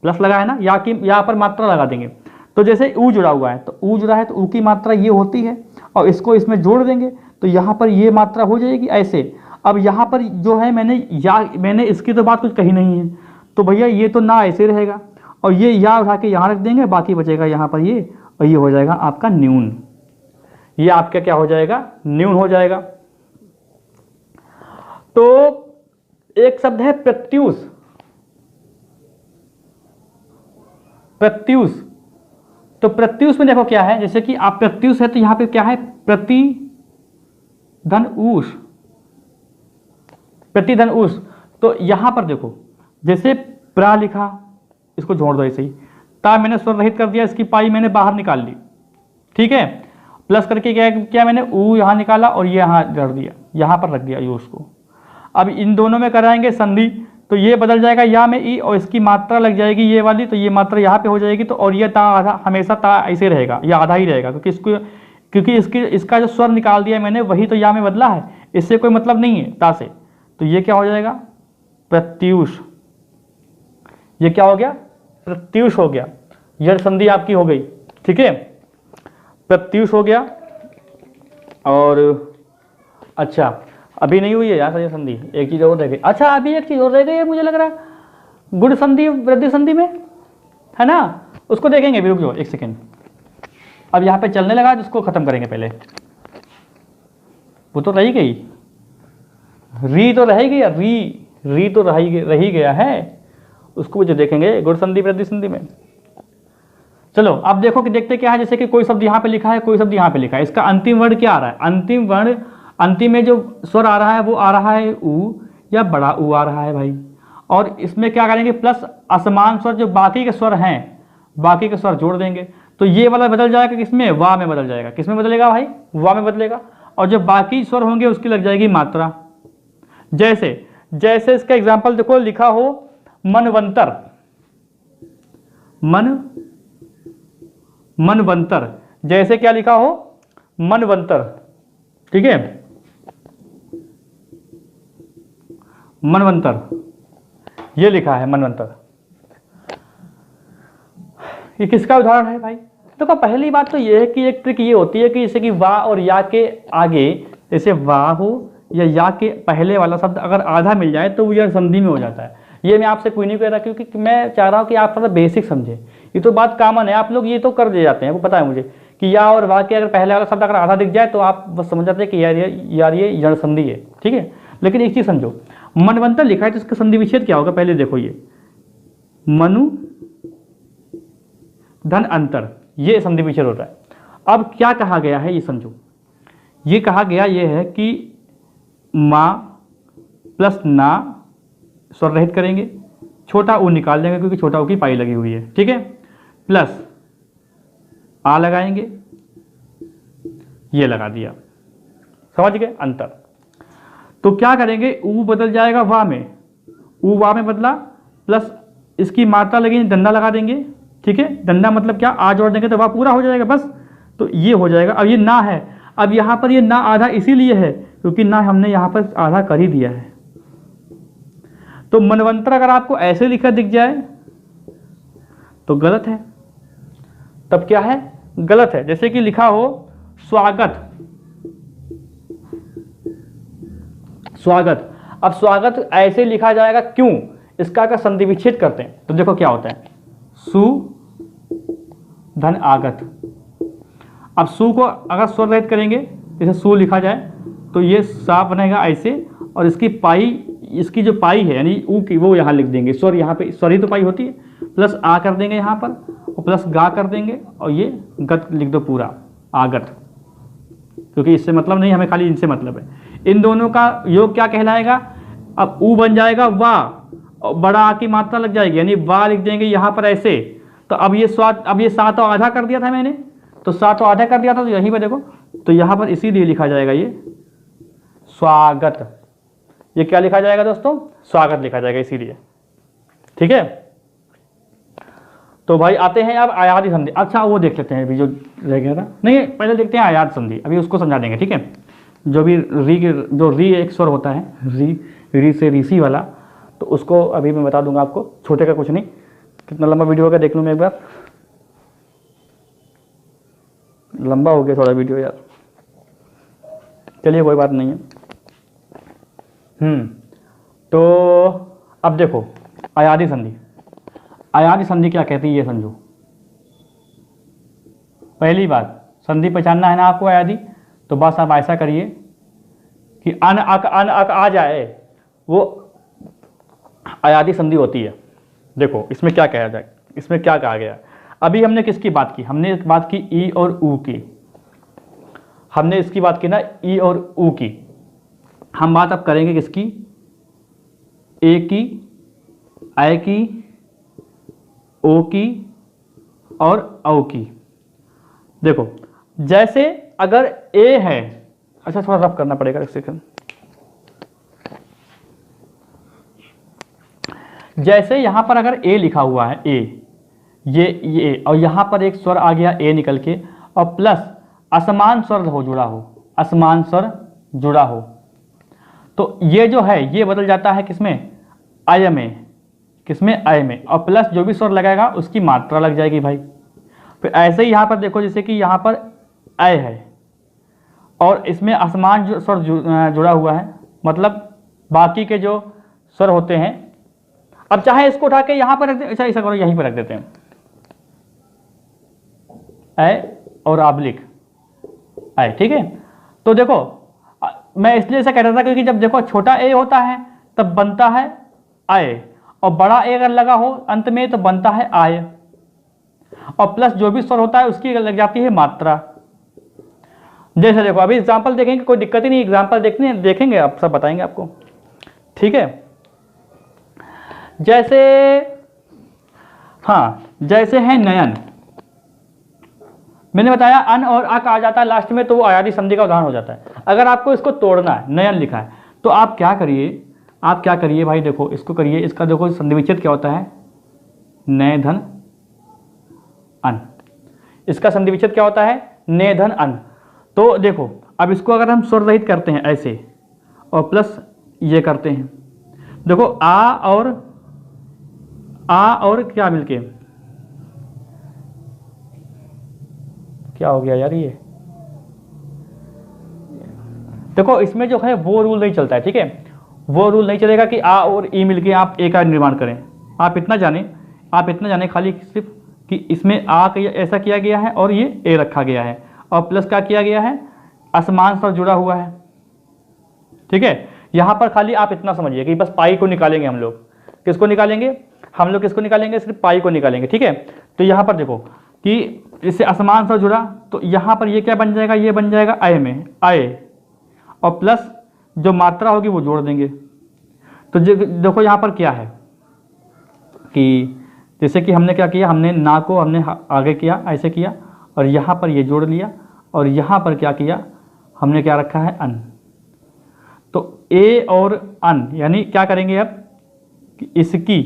प्लस लगा है ना, या पर मात्रा लगा देंगे। तो जैसे ऊ जुड़ा हुआ है, तो ऊ जुड़ा है तो ऊ की मात्रा ये होती है, और इसको इसमें जोड़ देंगे तो यहां पर ये मात्रा हो जाएगी ऐसे। अब यहाँ पर जो है मैंने इसकी तो बात कुछ कही नहीं है, तो भैया ये तो ना ऐसे रहेगा, और ये या उठा के यहाँ रख देंगे, बाकी बचेगा यहाँ पर ये, और ये हो जाएगा आपका न्यून, ये आपका क्या हो जाएगा, न्यून हो जाएगा। तो एक शब्द है प्रत्यूष, तो प्रत्यूष में देखो क्या है, जैसे कि आप प्रत्यूष है तो यहाँ पे क्या है, प्रतिधन ऊष, तो यहां पर देखो जैसे प्रा लिखा, इसको जोड़ दो ऐसे ही, ता मैंने स्वर रहित कर दिया, इसकी पाई मैंने बाहर निकाल ली, ठीक है, प्लस करके क्या मैंने ऊ यहां निकाला और ये यहां कर दिया, यहां पर रख दिया यूज को। अब इन दोनों में कराएंगे संधि, तो ये बदल जाएगा या में ई, और इसकी मात्रा लग जाएगी ये वाली, तो ये मात्रा यहाँ पे हो जाएगी, तो और ये ता आधा, हमेशा ता ऐसे रहेगा, ये आधा ही रहेगा, क्योंकि इसका जो स्वर निकाल दिया मैंने वही तो या में बदला है, इससे कोई मतलब नहीं है ता से। तो ये क्या हो जाएगा, प्रत्यूष, ये क्या हो गया, प्रत्यूष हो गया, यह संधि आपकी हो गई, ठीक है, प्रत्यूष हो गया। और अच्छा अभी नहीं हुई है यार ये संधि, एक चीज और रह गई, अच्छा अभी एक चीज और रह गई है, मुझे लग रहा है गुण संधि वृद्धि संधि में है ना, उसको देखेंगे, भी रुक जाओ एक सेकेंड। अब यहाँ पे चलने लगा, जिसको खत्म करेंगे पहले, वो तो रही गई, री तो रह गया, री तो रही गया है, उसको जो देखेंगे गुण संधि वृद्धि संधि में। चलो अब देखो कि देखते क्या है, जैसे कि कोई शब्द यहाँ पे लिखा है, कोई शब्द यहाँ पे लिखा है, इसका अंतिम वर्ण क्या आ रहा है, अंतिम वर्ण, अंतिम में जो स्वर आ रहा है वो आ रहा है ऊ या बड़ा ऊ आ रहा है भाई, और इसमें क्या करेंगे, प्लस असमान स्वर जो बाकी के स्वर हैं, बाकी के स्वर जोड़ देंगे, तो ये वाला बदल जाएगा किसमें, वाह में बदल जाएगा, किसमें बदलेगा भाई, वाह में बदलेगा, और जो बाकी स्वर होंगे उसकी लग जाएगी मात्रा। जैसे इसका एग्जाम्पल देखो, लिखा हो मनवंतर, मनवंतर, जैसे क्या लिखा हो, मनवंतर, ठीक है, मनवंतर, ये लिखा है मनवंतर। ये किसका उदाहरण है भाई? देखो पहली बात तो ये है कि एक ट्रिक ये होती है कि जैसे कि वाह और या के आगे, जैसे वाह हो या के पहले वाला शब्द अगर आधा मिल जाए तो वो यार संधि में हो जाता है। ये मैं आपसे कोई नहीं कह रहा, क्योंकि मैं चाह रहा हूँ कि आप थोड़ा बेसिक समझे। ये तो बात कॉमन है, आप लोग ये तो कर दे जाते हैं, वो पता है मुझे कि या और वाह के अगर पहले वाला शब्द अगर आधा दिख जाए तो आप बस समझ जाते हैं कि यार ये जड़ संधि है, ठीक है। लेकिन एक चीज़ समझो, मनवंतर लिखा है तो इसका संधि विच्छेद क्या होगा? पहले देखो, ये मनु धन अंतर, ये संधि विच्छेद होता है। अब क्या कहा गया है ये समझो, ये कहा गया ये है कि माँ प्लस ना स्वर रहित करेंगे, छोटा ऊ निकाल देंगे क्योंकि छोटा ऊ की पाई लगी हुई है, ठीक है, प्लस आ लगाएंगे, ये लगा दिया, समझ गए अंतर। तो क्या करेंगे, ऊ बदल जाएगा वाह में, ऊ वाह में बदला, प्लस इसकी मात्रा लगेगी, डंडा लगा देंगे, ठीक है। डंडा मतलब क्या, आ जोड़ देंगे तो वाह पूरा हो जाएगा बस, तो ये हो जाएगा। अब ये ना है, अब यहाँ पर ये ना आधा इसीलिए है क्योंकि ना हमने यहाँ पर आधा कर ही दिया है। तो मनवंतर अगर आपको ऐसे लिखा दिख जाए तो गलत है, तब क्या है, गलत है। जैसे कि लिखा हो स्वागत, स्वागत, अब स्वागत ऐसे लिखा जाएगा, क्यों? इसका अगर संधि विच्छेद करते हैं तो देखो क्या होता है, सु धन आगत। अब सु को अगर स्वर रहित करेंगे, जैसे सु लिखा जाए तो ये सा बनेगा ऐसे, और इसकी पाई, इसकी जो पाई है यानी ऊ की, वो यहाँ लिख देंगे, स्वर यहाँ पे स्वर ही तो पाई होती है, प्लस आ कर देंगे यहाँ पर, और प्लस गा कर देंगे, और ये गत लिख दो पूरा, आगत, क्योंकि इससे मतलब नहीं, हमें खाली इनसे मतलब है। इन दोनों का योग क्या कहलाएगा, अब ऊ बन जाएगा वाह, और बड़ा आ की मात्रा लग जाएगी, यानी वाह लिख देंगे यहाँ पर ऐसे। तो अब ये अब ये सात और आधा कर दिया था मैंने, तो सात और आधा कर दिया था, तो यहीं पर देखो, तो यहाँ पर इसीलिए लिखा जाएगा ये स्वागत। ये क्या लिखा जाएगा दोस्तों, स्वागत लिखा जाएगा इसीलिए, ठीक है। तो भाई आते हैं अब आयादी संधि। अच्छा वो देख लेते हैं अभी जो रह गया था, नहीं पहले देखते हैं आयात संधि, अभी उसको समझा देंगे, ठीक है। जो भी जो री एक स्वर होता है, री से ऋषि वाला, तो उसको अभी मैं बता दूंगा आपको, छोटे का कुछ नहीं। कितना लंबा वीडियो होगा देख लूँ मैं एक बार, लंबा हो गया थोड़ा वीडियो यार, चलिए कोई बात नहीं है। तो अब देखो आयादी संधि, आयादी संधि क्या कहती है ये समझो। पहली बात, संधि पहचानना है ना आपको आयादी, तो बस आप ऐसा करिए कि अन अक आ जाए, वो आयादी संधि होती है। देखो इसमें क्या कहा जाए, इसमें क्या कहा गया। अभी हमने किसकी बात की, हमने बात की ई और ऊ की, हमने इसकी बात की ना, ई और ऊ की। हम बात अब करेंगे किसकी, ए की, ऐ की, ओ की और औ की। देखो जैसे अगर ए है, अच्छा थोड़ा रफ करना पड़ेगा एक सेकंड। जैसे यहां पर अगर ए लिखा हुआ है, ए, ये और यहां पर एक स्वर आ गया ए निकल के, और प्लस असमान स्वर हो जुड़ा हो, असमान स्वर जुड़ा हो, तो ये जो है ये बदल जाता है किसमें, आय में, किसमें, आय में, और प्लस जो भी स्वर लगाएगा उसकी मात्रा लग जाएगी भाई। फिर ऐसे ही यहाँ पर देखो, जैसे कि यहाँ पर आय है और इसमें असमान जो स्वर जुड़ा हुआ है, मतलब बाकी के जो स्वर होते हैं, अब चाहे इसको उठा के यहाँ पर रख दे, ऐसा करो यहीं पर रख देते हैं, आय और आबलिक आय, ठीक है। तो देखो मैं इसलिए ऐसा कह रहा था क्योंकि जब देखो छोटा ए होता है तब बनता है आय, और बड़ा ए अगर लगा हो अंत में तो बनता है आय, और प्लस जो भी स्वर होता है उसकी लग जाती है मात्रा। जैसे देखो अभी एग्जांपल देखेंगे, कोई दिक्कत ही नहीं, एग्जांपल देखेंगे आप, सब बताएंगे आपको, ठीक है। जैसे हाँ, जैसे है नयन, मैंने बताया अन और अक आ जाता है लास्ट में, तो वो आयादी संधि का उदाहरण हो जाता है। अगर आपको इसको तोड़ना है, नयन लिखा है, तो आप क्या करिए भाई, देखो इसको करिए, इसका देखो संधि विच्छेद क्या होता है, नय धन अन, इसका संधि विच्छेद क्या होता है, ने धन अन। तो देखो अब इसको अगर हम स्वर रहित करते हैं ऐसे और प्लस ये करते हैं, देखो आ और क्या मिलके क्या हो गया यार, ये देखो इसमें जो है वो रूल नहीं चलता है, ठीक है, वो रूल नहीं चलेगा कि आ और ई मिलके आप ए का निर्माण करें। आप इतना जाने खाली सिर्फ कि इसमें आ ऐसा किया गया है और ये ए रखा गया है और प्लस क्या किया गया है, असमान स्वर जुड़ा हुआ है, ठीक है। यहां पर खाली आप इतना समझिए कि बस पाई को निकालेंगे हम लोग। किसको निकालेंगे हम लोग, किसको निकालेंगे, सिर्फ पाई को निकालेंगे, ठीक है। तो यहां पर देखो कि इससे असमान स्वर जुड़ा, तो यहां पर ये क्या बन जाएगा, ये बन जाएगा आय में आय, और प्लस जो मात्रा होगी वो जोड़ देंगे। तो देखो यहां पर क्या है कि जैसे कि हमने क्या किया, हमने ना को हमने आगे किया, ऐसे किया, और यहाँ पर ये जोड़ लिया, और यहाँ पर क्या किया, हमने क्या रखा है, अन। तो ए और अन यानी क्या करेंगे अब कि इसकी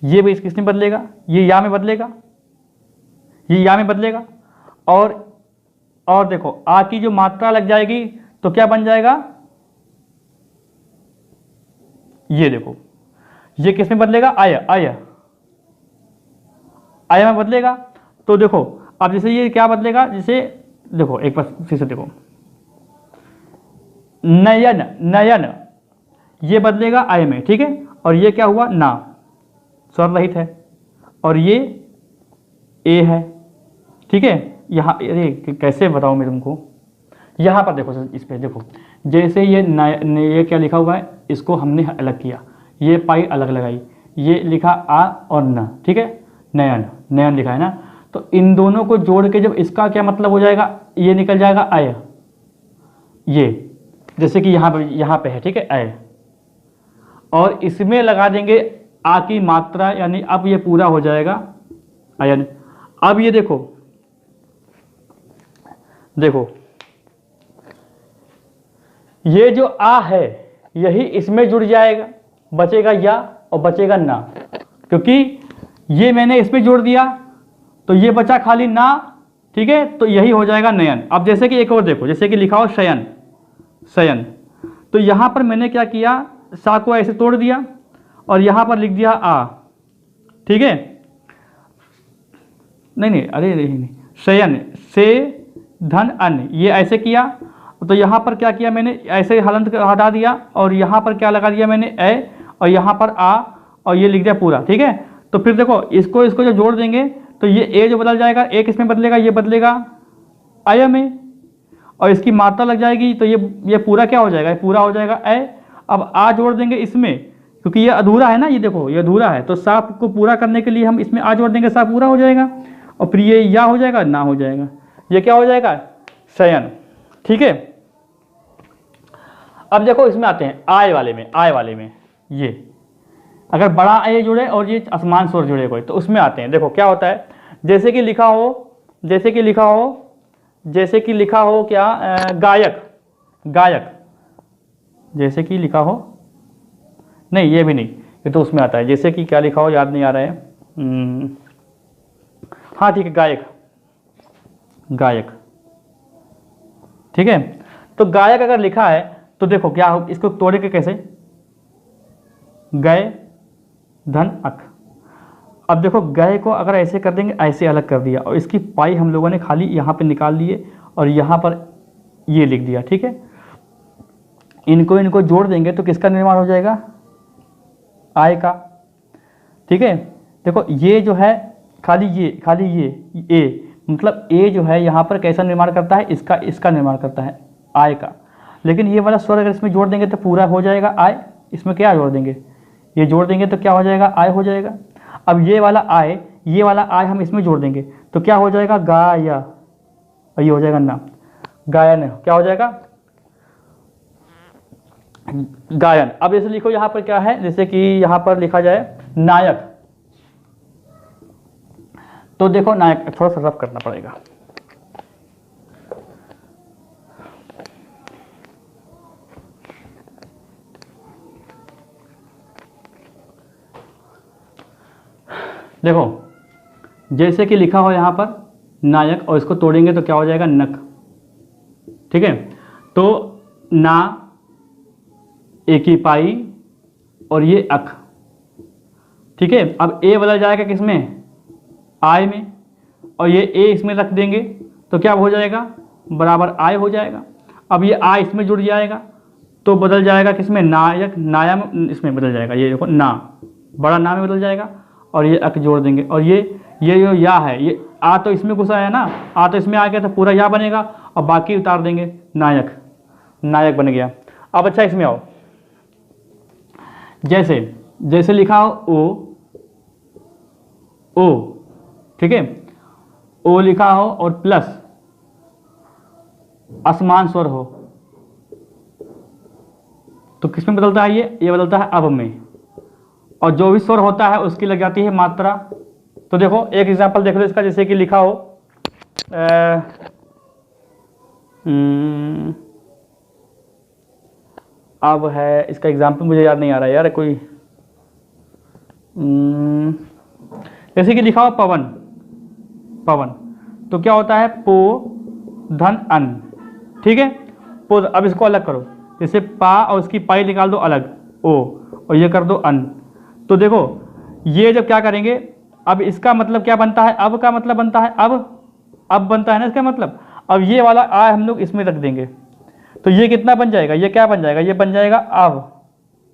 ये भी किसमें बदलेगा, ये या में बदलेगा, ये या में बदलेगा, और देखो आ की जो मात्रा लग जाएगी तो क्या बन जाएगा, ये देखो ये किस में बदलेगा, आया आया आया में बदलेगा। तो देखो अब जैसे ये क्या बदलेगा, जैसे देखो एक बार फिर से देखो, नयन नयन ये बदलेगा आय में, ठीक है, और ये क्या हुआ, ना स्वर रहित है, और ये ए है, ठीक है। यहाँ अरे कैसे बताऊँ मैं तुमको, यहाँ पर देखो इस पे देखो, जैसे ये क्या लिखा हुआ है, इसको हमने अलग किया, ये पाई अलग लगाई, ये लिखा आ और न, ठीक है, नयन नयन लिखा है ना। तो इन दोनों को जोड़ के जब इसका क्या मतलब हो जाएगा, ये निकल जाएगा आय, ये जैसे कि यहाँ पे है, ठीक है, आय, और इसमें लगा देंगे आ की मात्रा, यानी अब ये पूरा हो जाएगा आयन। अब ये देखो ये जो आ है यही इसमें जुड़ जाएगा, बचेगा या और बचेगा ना, क्योंकि ये मैंने इसमें जोड़ दिया तो ये बचा खाली ना, ठीक है, तो यही हो जाएगा नयन। अब जैसे कि एक और देखो, जैसे कि लिखा हो शयन शयन, तो यहां पर मैंने क्या किया, सा को ऐसे तोड़ दिया और यहां पर लिख दिया आ, ठीक है, नहीं अरे नहीं, शयन से धन अन, ये ऐसे किया, तो यहां पर क्या किया मैंने, ऐसे हलंत हटा दिया और यहां पर क्या लगा दिया मैंने ए, और यहां पर आ, और ये लिख दिया पूरा, ठीक है। तो फिर देखो इसको जो जोड़ देंगे तो ये ए जो बदल जाएगा, एक इसमें बदलेगा, ये बदलेगा आय में, और इसकी मात्रा लग जाएगी, तो ये पूरा क्या हो जाएगा, ये पूरा हो जाएगा ए। अब आ जोड़ देंगे इसमें, क्योंकि ये अधूरा है ना, ये देखो ये अधूरा है, तो सा को पूरा करने के लिए हम इसमें आ जोड़ देंगे, सा पूरा हो जाएगा, और फिर ये या हो जाएगा, ना हो जाएगा, ये क्या हो जाएगा, शयन, ठीक है। अब देखो इसमें आते हैं आय वाले में ये अगर बड़ा आय जुड़े और ये असमान स्वर जुड़े कोई, तो उसमें आते हैं। देखो क्या होता है, जैसे कि लिखा हो क्या, गायक, जैसे कि लिखा हो, नहीं ये भी नहीं, ये तो उसमें आता है, जैसे कि क्या लिखा हो याद नहीं आ रहा है, हाँ ठीक है, गायक, ठीक है। तो गायक अगर लिखा है तो देखो क्या हो, इसको तोड़े के कैसे, गए धन अक। अब देखो गए को अगर ऐसे कर देंगे, ऐसे अलग कर दिया, और इसकी पाई हम लोगों ने खाली यहाँ पे निकाल लिए और यहाँ पर ये लिख दिया, ठीक है। इनको जोड़ देंगे तो किसका निर्माण हो जाएगा, आय का, ठीक है। देखो ये जो है खाली ये ए, मतलब ए जो है यहाँ पर कैसा निर्माण करता है, इसका निर्माण करता है, आय का। लेकिन ये वाला स्वर अगर इसमें जोड़ देंगे तो पूरा हो जाएगा आय, इसमें क्या जोड़ देंगे, ये जोड़ देंगे तो क्या हो जाएगा, आय हो जाएगा। अब ये वाला आय हम इसमें जोड़ देंगे तो क्या हो जाएगा, गाया, और ये हो जाएगा ना, गायन, क्या हो जाएगा, गायन। अब जैसे लिखो यहाँ पर क्या है, जैसे कि यहाँ पर लिखा जाए नायक, तो देखो नायक थोड़ा सा रफ करना पड़ेगा, देखो जैसे कि लिखा हो यहाँ पर नायक, और इसको तोड़ेंगे तो क्या हो जाएगा, नक। ठीक है, तो ना, एक ही पाई, और ये अक। ठीक है, अब ए बदल जाएगा किसमें, आय में, और ये ए इसमें रख देंगे तो क्या हो जाएगा, बराबर आय हो जाएगा। अब ये आ इसमें जुड़ जाएगा तो बदल जाएगा किसमें, नायक, नाया में, इसमें बदल जाएगा, ये देखो ना, बड़ा ना में बदल जाएगा, और ये अक जोड़ देंगे, और ये जो या है, ये आ तो इसमें घुसा है ना, आ तो इसमें आ गया तो पूरा या बनेगा, और बाकी उतार देंगे, नायक, नायक बन गया। अब अच्छा इसमें आओ, जैसे जैसे लिखा हो ओ, ठीक है, ओ लिखा हो और प्लस असमान स्वर हो तो किसमें बदलता है, ये बदलता है अब में, और जो भी स्वर होता है उसकी लग जाती है मात्रा। तो देखो एक एग्जांपल देख लो इसका, जैसे कि लिखा हो अब है, इसका एग्जांपल मुझे याद नहीं आ रहा यार, कोई जैसे कि लिखा हो पवन, पवन, तो क्या होता है, पो धन अन। ठीक है, पो, अब इसको अलग करो, जैसे पा और उसकी पाई निकाल दो अलग, ओ, और ये कर दो अन। तो देखो ये जब क्या करेंगे, अब इसका मतलब क्या बनता है, अब का मतलब बनता है अब बनता है ना इसका मतलब। अब ये वाला आ हम लोग इसमें रख देंगे तो ये कितना बन जाएगा, ये क्या बन जाएगा, ये बन जाएगा अब,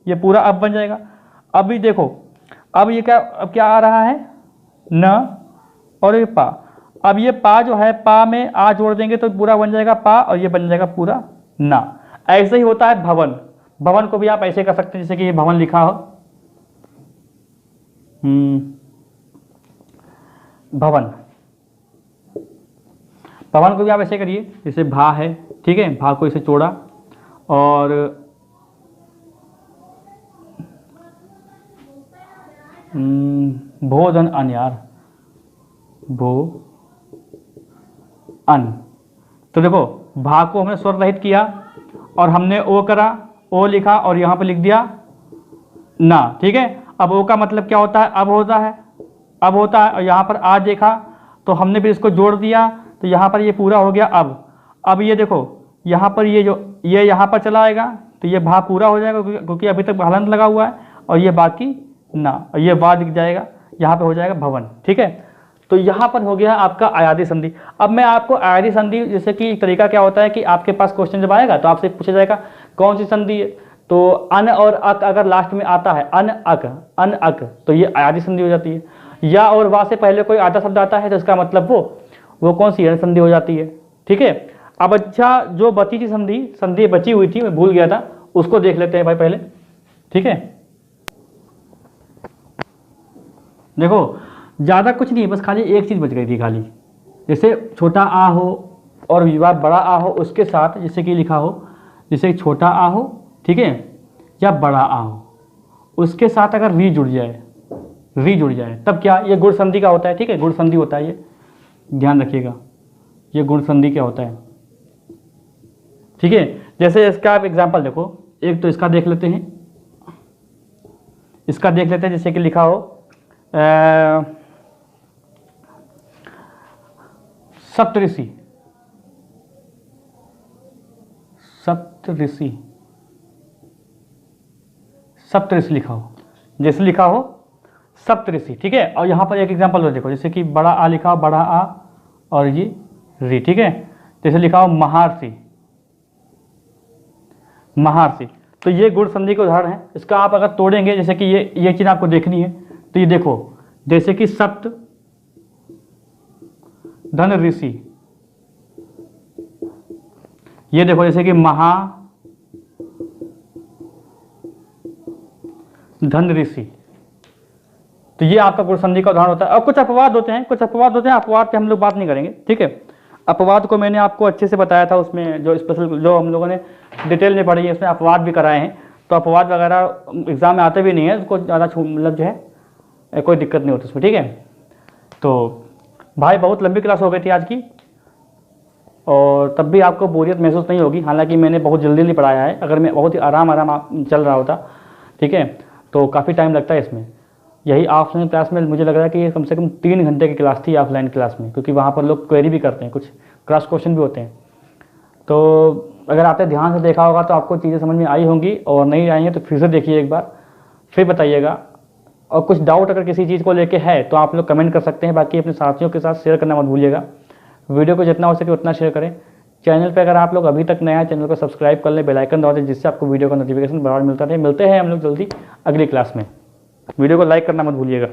ये पूरा अब बन जाएगा। अब भी देखो, अब ये क्या, अब क्या आ रहा है, न और ये पा। अब ये पा जो है, पा में आ जोड़ देंगे तो पूरा बन जाएगा पा, और ये बन जाएगा पूरा ना। ऐसे ही होता है भवन, भवन को भी आप ऐसे कर सकते हैं जैसे कि ये भवन लिखा हो, भवन, भवन को भी आप ऐसे करिए, जैसे भा है, ठीक है, भा को इसे जोड़ा, और भोधन अन, यार भो अन। तो देखो भा को हमने स्वर रहित किया और हमने ओ करा, ओ लिखा और यहाँ पे लिख दिया ना। ठीक है, अब ओ का मतलब क्या होता है, अब होता है, अब होता है, और यहाँ पर आ देखा तो हमने भी इसको जोड़ दिया तो यहाँ पर ये पूरा हो गया अब ये देखो यहाँ पर ये जो ये यहाँ पर चला आएगा तो ये भा पूरा हो जाएगा क्योंकि अभी तक हलंत लगा हुआ है, और ये बाकी ना, और ये बा दिख जाएगा, यहाँ पे हो जाएगा भवन। ठीक है, तो यहाँ पर हो गया आपका आयादी संधि। अब मैं आपको आयादी संधि, जैसे कि तरीका क्या होता है कि आपके पास क्वेश्चन जब आएगा तो आपसे पूछा जाएगा कौन सी संधि है, तो अन और अक अगर लास्ट में आता है, अन अक, तो ये आयादी संधि हो जाती है। या और वा से पहले कोई आधा शब्द आता है तो इसका मतलब वो कौन सी है, संधि हो जाती है। ठीक है, अब अच्छा जो बची थी संधि बची हुई थी, मैं भूल गया था, उसको देख लेते हैं भाई पहले। ठीक है, देखो ज़्यादा कुछ नहीं, बस खाली एक चीज़ बच गई थी खाली, जैसे छोटा आ हो और विवाद बड़ा आ हो उसके साथ, जैसे कि लिखा हो जैसे छोटा आ हो, ठीक है, या बड़ा आ हो, उसके साथ अगर री जुड़ जाए तब क्या, ये गुण संधि का होता है। ठीक है, गुण संधि होता है, ये ध्यान रखिएगा, ये गुण संधि क्या होता है। ठीक है, जैसे इसका आप एग्जाम्पल देखो, एक तो इसका देख लेते हैं, जैसे कि लिखा हो सप्तऋषि, लिखा हो, जैसे लिखा हो सप्तऋषि। ठीक है, और यहाँ पर एक एग्जांपल और देखो, जैसे कि बड़ा आ लिखा हो, बड़ा आ और ये री। ठीक है, जैसे लिखा हो महारसी, तो ये गुण संधि के उदाहरण है। इसका आप अगर तोड़ेंगे, जैसे कि ये चीज़ आपको देखनी है, तो ये देखो जैसे कि सप्त धन ऋषि, ये देखो जैसे कि महा धन ऋषि, तो ये आपका गुण संधि का उदाहरण होता है। और कुछ अपवाद होते हैं, अपवाद पे हम लोग बात नहीं करेंगे। ठीक है, अपवाद को मैंने आपको अच्छे से बताया था, उसमें जो स्पेशल जो हम लोगों ने डिटेल में पढ़ी है उसमें अपवाद भी कराए हैं, तो अपवाद वगैरह एग्जाम में आते भी नहीं है, उसको ज़्यादा मतलब जो है कोई दिक्कत नहीं होती उसमें। ठीक है, तो भाई बहुत लंबी क्लास हो गई थी आज की, और तब भी आपको बोरियत महसूस नहीं होगी, हालांकि मैंने बहुत जल्दी पढ़ाया है। अगर मैं बहुत ही आराम चल रहा होता, ठीक है, तो काफ़ी टाइम लगता है इसमें। यही ऑफलाइन क्लास में मुझे लग रहा है कि ये कम से कम 3 घंटे की क्लास थी ऑफलाइन क्लास में, क्योंकि वहाँ पर लोग क्वेरी भी करते हैं, कुछ क्रॉस क्वेश्चन भी होते हैं। तो अगर आपने ध्यान से देखा होगा तो आपको चीज़ें समझ में आई होंगी, और नहीं आई हैं तो फिर से देखिए एक बार, फिर बताइएगा। और कुछ डाउट अगर किसी चीज़ को लेके है तो आप लोग कमेंट कर सकते हैं। बाकी अपने साथियों के साथ शेयर करना मत भूलिएगा। वीडियो को जितना हो सके उतना शेयर करें। चैनल पे अगर आप लोग अभी तक नया है, चैनल को सब्सक्राइब कर लें, बेल आइकन दबा दें, जिससे आपको वीडियो का नोटिफिकेशन बराबर मिलता रहे। मिलते हैं हम लोग जल्दी अगली क्लास में। वीडियो को लाइक करना मत भूलिएगा।